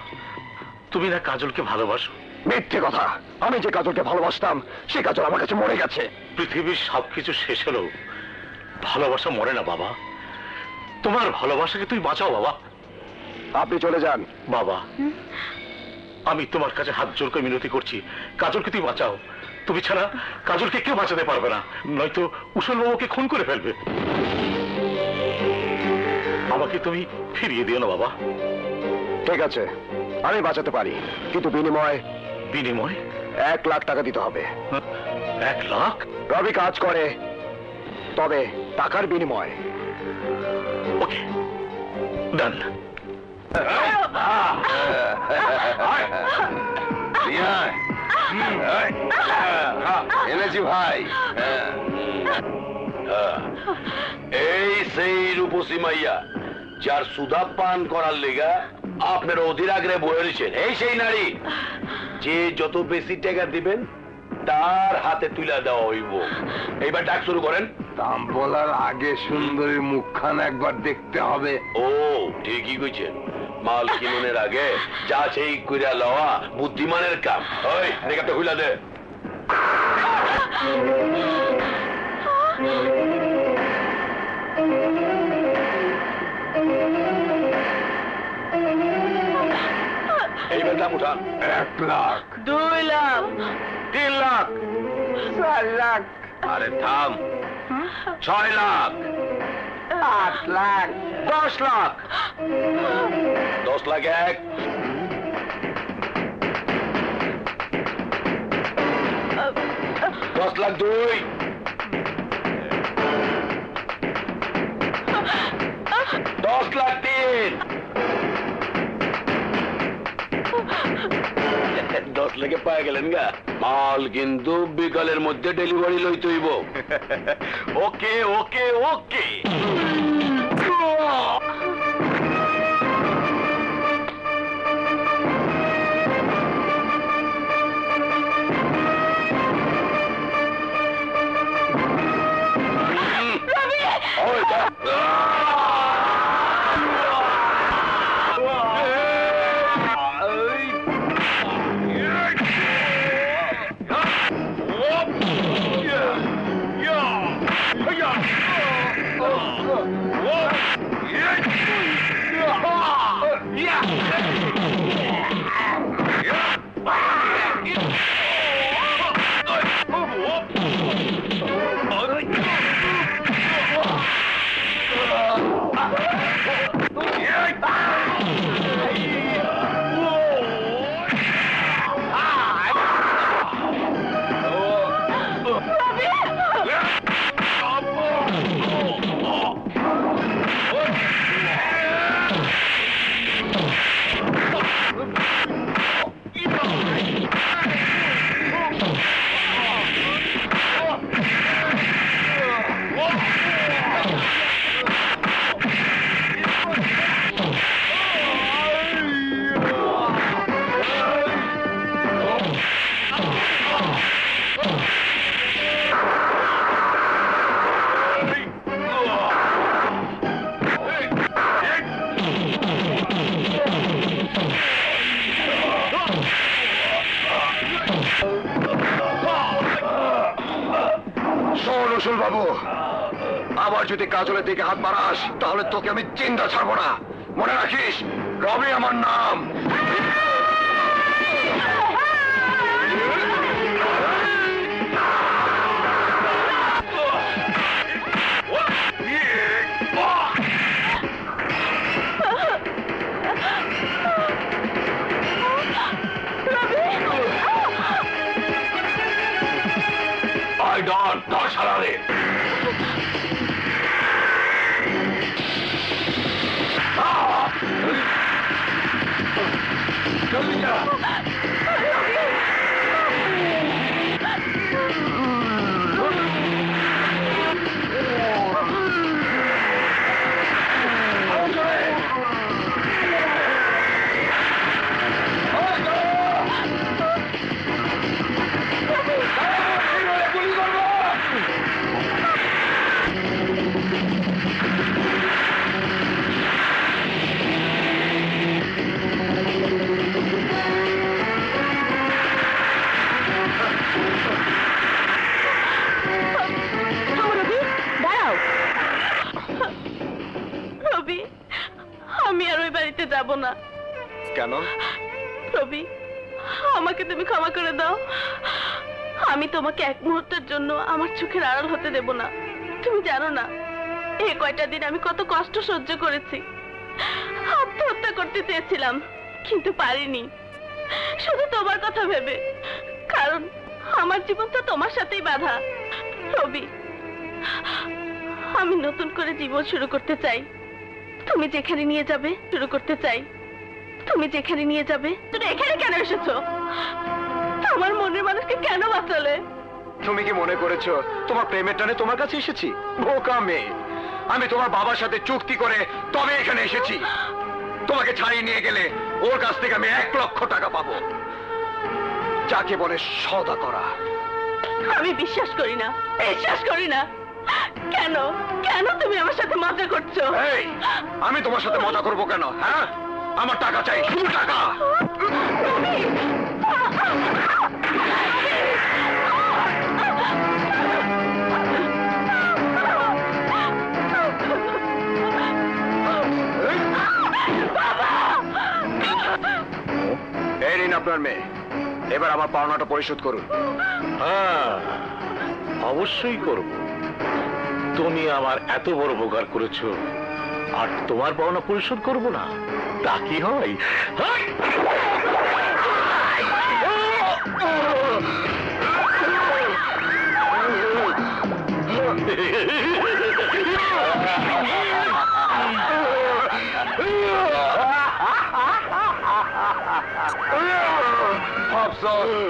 তুমি না কাজলকে ভালোবাসো। মিথ্যে কথা, আমি যে কাজলকে ভালোবাসতাম সে কাজল আমার কাছে মরে গেছে। পৃথিবীর সবকিছু শেষ হলেও ভালোবাসা মরে না বাবা, তোমার ভালোবাসাকে তুই বাঁচাও বাবা। আপনি চলে যান বাবা, আমি তোমার কাছে হাত জোর করে মিনতি করছি, কাজলকে তুই বাঁচাও। তুমি ছাড়া কাজলকে কেউ বাঁচাতে পারবে না, নয়তো উষল বাবুকে খুন করে ফেলবে। আমাকে তুমি ফিরিয়ে দিও না বাবা। ঠিক আছে, আমি বাঁচাতে পারি, কিন্তু বিনিময় 1 লাখ টাকা দিতে হবে। 1 লাখ? রবি কাজ করে, তবে টাকার বিনিময়। ওকে, ডান। এনেছি ভাই। এই সেই রূপসী মাইয়া যার সুধা পান করার লেগা আপনার অধীর আগ্রহে বয়ে রয়েছেন, এই সেই নারী যে যত বেশি টাকা দিবেন তার হাতে তুলে দেওয়া হইব। এইবার ডাক শুরু করেন। দাম বলার আগে সুন্দরীর মুখখান একবার দেখতে হবে। ও ঠিকই কইছেন, মাল কিননের আগে যা সেই কইরা লওয়া বুদ্ধিমানের কাম। ওই রেখাটা খুইলা দে। এইবার দাম উঠান। 1 লাখ, 2 লাখ, 3 লাখ, 4 লাখ, আরে থাম, 6 লাখ, 8 লাখ, 10 লাখ, 10 লাখ 1, 10 লাখ 2, 10 লাখ 3, 10 লাখে পায়ে গেলেন গা। মাল কিন্তু বিকালের মধ্যে ডেলিভারি লইতে হইব। ওকে ওকে ওকে। রসুল বাবু, আবার যদি কাজলের দিকে হাত বাড়াস তাহলে তোকে আমি চিন্তা ছাড়বো না। মনে রাখিস, রবি আমার নাম। ধর সারারে। জলদি যা। Oh, যাব না। কেন? রবি, আমাকে তুমি ক্ষমা করে দাও। আমি তোমাকে এক মুহূর্তের জন্য আমার চোখের আড়াল হতে দেব না। তুমি জানো না এই কয়টা দিন আমি কত কষ্ট সহ্য করেছি। আত্মহত্যা করতে চেয়েছিলাম কিন্তু পারিনি, শুধু তোমার কথা ভেবে, কারণ আমার জীবন তো তোমার সাথেই বাঁধা। রবি, আমি নতুন করে জীবন শুরু করতে চাই। তুমি যেখানে নিয়ে যাবে শুরু করতে চাই। তুমি যেখানে নিয়ে যাবে। তুমি এখানে কেন এসেছো? আমার মনের মানুষকে কেন বাঁচালে? তুমি কি মনে করেছো তোমার প্রেমের টানে তোমার কাছে এসেছি? বোকা মেয়ে, আমি তোমার বাবার সাথে চুক্তি করে তবে এখানে এসেছি। তোমাকে ছাড়িয়ে নিয়ে গেলে ওর কাছ থেকে আমি 1 লক্ষ টাকা পাবো, যাকে বলে সওদা করা। আমি বিশ্বাস করি না, বিশ্বাস করি না। কেন কেন তুমি আমার সাথে মজা করছো? এই, আমি তোমার সাথে মজা করবো কেন? হ্যাঁ, আমার টাকা চাই, শুধু টাকা। এই নিন আপনার মেয়ে, এবার আমার পাওনাটা পরিশোধ করুন। হ্যাঁ, অবশ্যই করব। তুমি আমার এত বড় উপকার করেছো, আর তোমার পাওনা পরিশোধ করব না? তা কি হয়?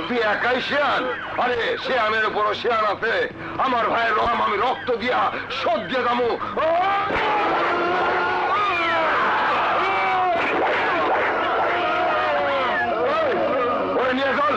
তুই একাই শেয়ান? আরে শেয়ানের উপরও শেয়ান আছে। আমার ভাইয়ের রকম আমি রক্ত দিয়া শোধ দিয়ে দামু। ওরে নিয়ে চল।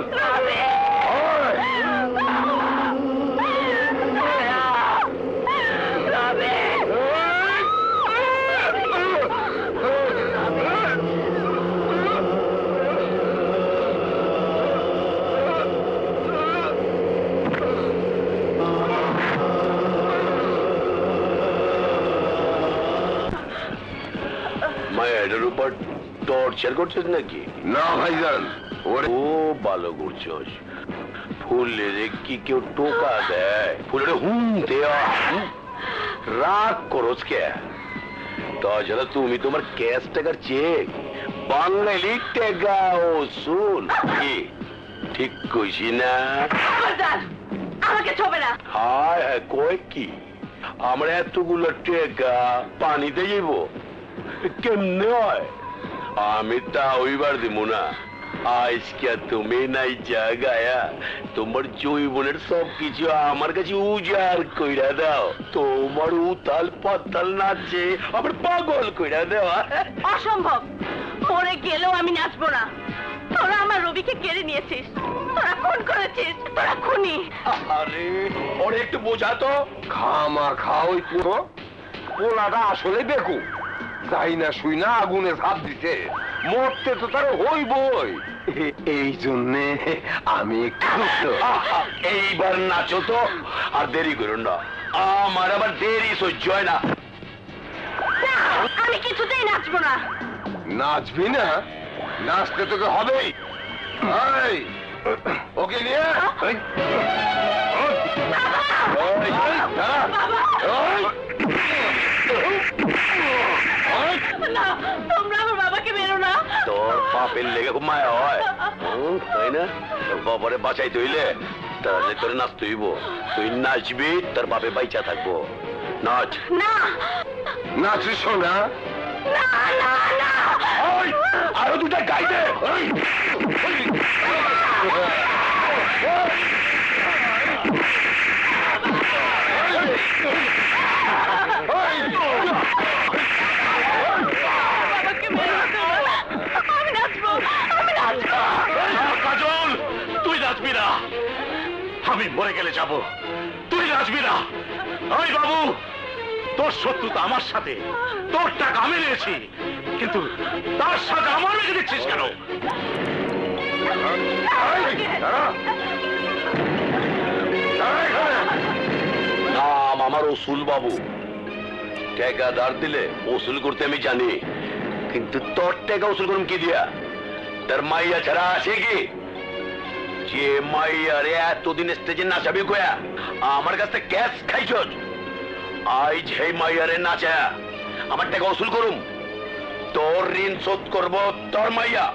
মায়ের উপর টর্চার করছিস নাকি? না ভাইজান, ওরে ও ভালো করছস। ফুলের কি কেউ টোকা দেয়? ফুলের হুম দেওয়া রাগ করছ কে? তাছাড়া তুমি তোমার ক্যাশ টাকার চেক বাঙালি টাকা ও শুন কি ঠিক কইছি না? আমাকে ছবে না। হায় হায়, কয় কি আমরা এতগুলো টাকা পানিতে যাইব? কেমনে হয়? আমি তা ওইবার দিব না। আজকে তুমি নাই জায়গায় তোমার জৈবনের সবকিছু আমার কাছে উজাড় কইরা দাও। তোমার উতাল পাতাল নাচে আবার পাগল কইরা দেওয়া। অসম্ভব, মরে গেলেও আমি নাচবো না। তোরা আমার রবিকে কেড়ে নিয়েছিস, তোরা খুন করেছিস, তোরা খুনি। আরে ওরে একটু বোঝা তো। খামা খাওই পুরো পোলাটা আসলে বেকু। যাই না শুই না আগুনে ঝাঁপ দিছে, মরতে তো তার হইবই। এই জন্যে আমি একটু এইবার নাচো তো, আর দেরি করুন না, আমার আবার দেরি সহ্য হয় না। আমি কিছুতেই নাচবো না। নাচবি না? নাচতে তোকে হবেই। এই, ওকে নিয়ে এই, না, তোমরা আমার বাবাকে মেরো না। তোর বাপের লেগে খুব মায়া হয়, তাই না? তোর বাবারে বাঁচাই তৈলে তাহলে তোর নাচতে হইব। তুই নাচবি, তোর বাপে বাইচা থাকবো। নাচ। না নাচিস না? না না না। আরো দুটা গাইতে। কাজল, তুই নাচবি না। আমি মরে গেলে যাব, তুই নাচবি না। ওই বাবু, তোর শত্রুতা আমার সাথে, তোর টাকা আমি নিয়েছি, কিন্তু তার সাথে আমার রেখে দিচ্ছিস কেন? নাম আমার অসুল বাবু। টাকা ধার দিলে ওসুল করতে আমি জানি। কিন্তু তোর টাকা উসুল করুম কি দিয়া? তার মাইয়া ছাড়া আসে কি? যে মাইয়ারে এতদিন স্টেজে নাচাবি কয়া আমার কাছে ক্যাশ খাইছ, আজ সেই মাইয়ারে নাচা আমার টাকা উসুল করুম। তোর ঋণ শোধ করব তোর মাইয়া।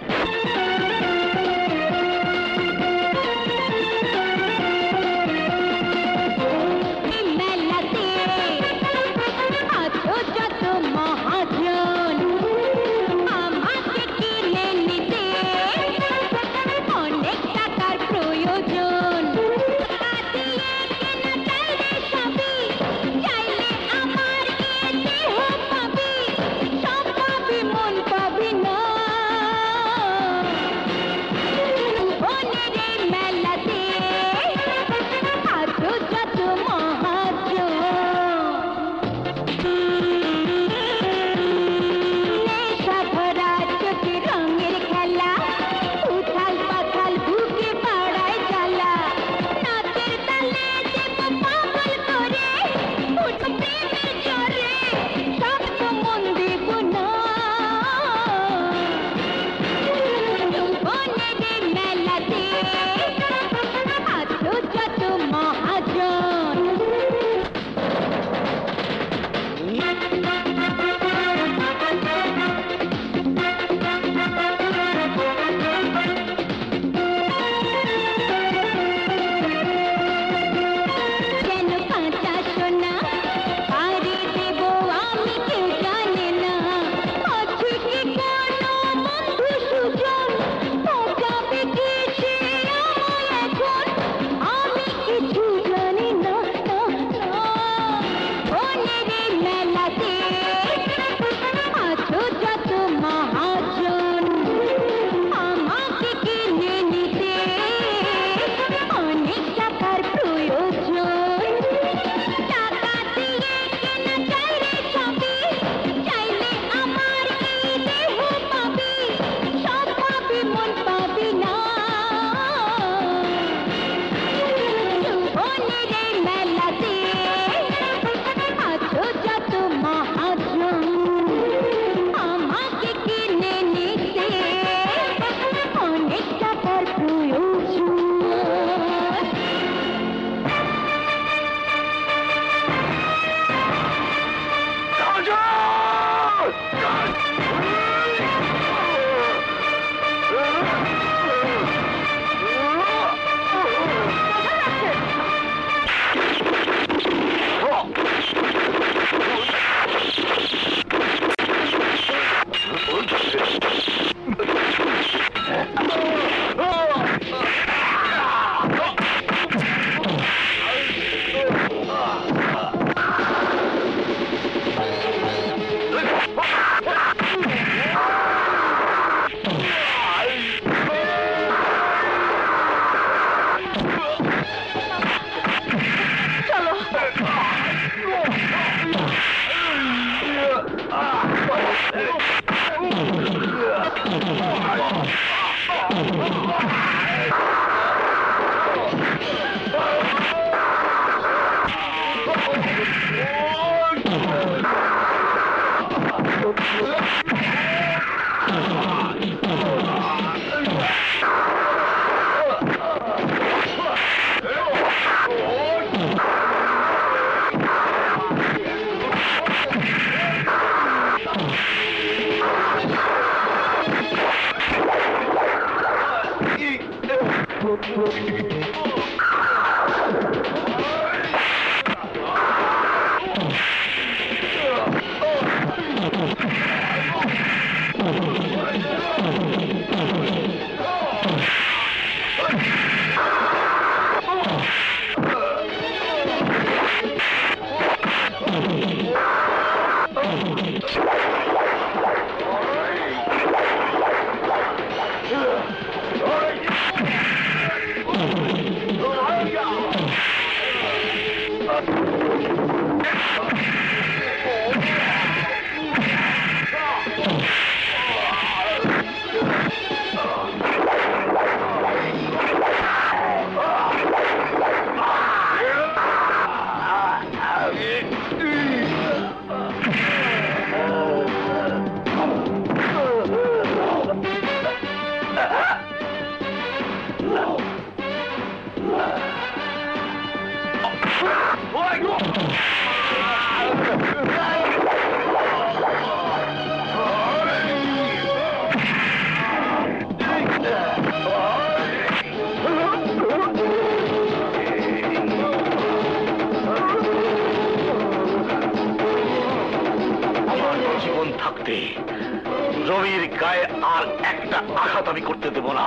আর একটা আঘাত আমি করতে দেব না।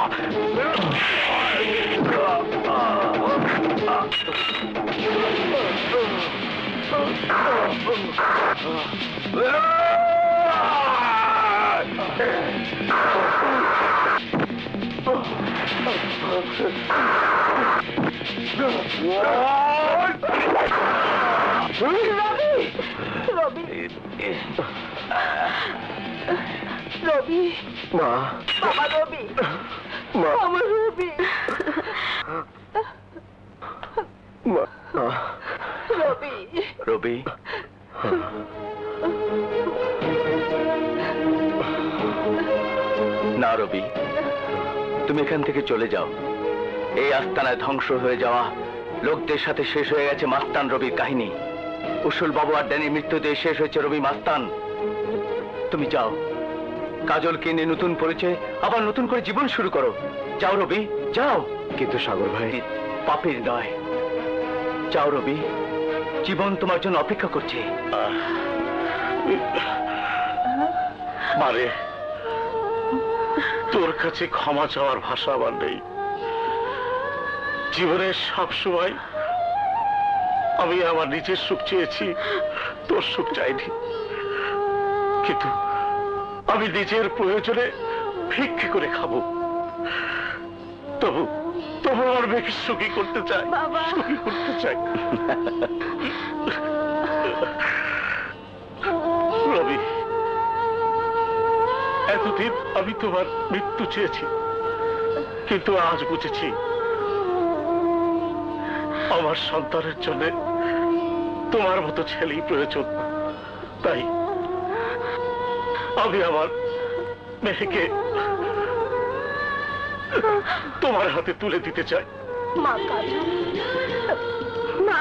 রবি, মা, বাবা রবি, মা, আমার রবি, মা, রবি। রবি, না রবি, তুমি এখান থেকে চলে যাও। এই আস্তানায় ধ্বংস হয়ে যাওয়া লোকদের সাথে শেষ হয়ে গেছে মাস্তান রবির কাহিনী। উসুল বাবু আর ড্যানির মৃত্যুতে শেষ হয়েছে রবি মাস্তান। তুমি যাও, কাজলকে নিয়ে নতুন পরিচয়, আবার নতুন করে জীবন শুরু করো। যাও রবি, যাও। কিন্তু সাগর ভাই, পাপের নয়, যাও রবি, জীবন তোমার জন্য অপেক্ষা করছে। মারে, তোর কাছে ক্ষমা চাওয়ার ভাষা আমার নেই। জীবনের সব সময় আমি আমার নিজের সুখ চেয়েছি, তোর সুখ চাইনি। কিন্তু আমি নিজের প্রয়োজনে ভিক্ষে করে খাবো, তবু তবু আমার মেয়েকে সুখী করতে চাই, সুখী করতে চাই। রবি, এতদিন আমি তোমার মৃত্যু চেয়েছি, কিন্তু আজ বুঝেছি আমার সন্তানের জন্য তোমার মতো ছেলেই প্রয়োজন। তাই আমি আমার মেয়েকে তোমার হাতে তুলে দিতে চাই। মা, কাজল, মা।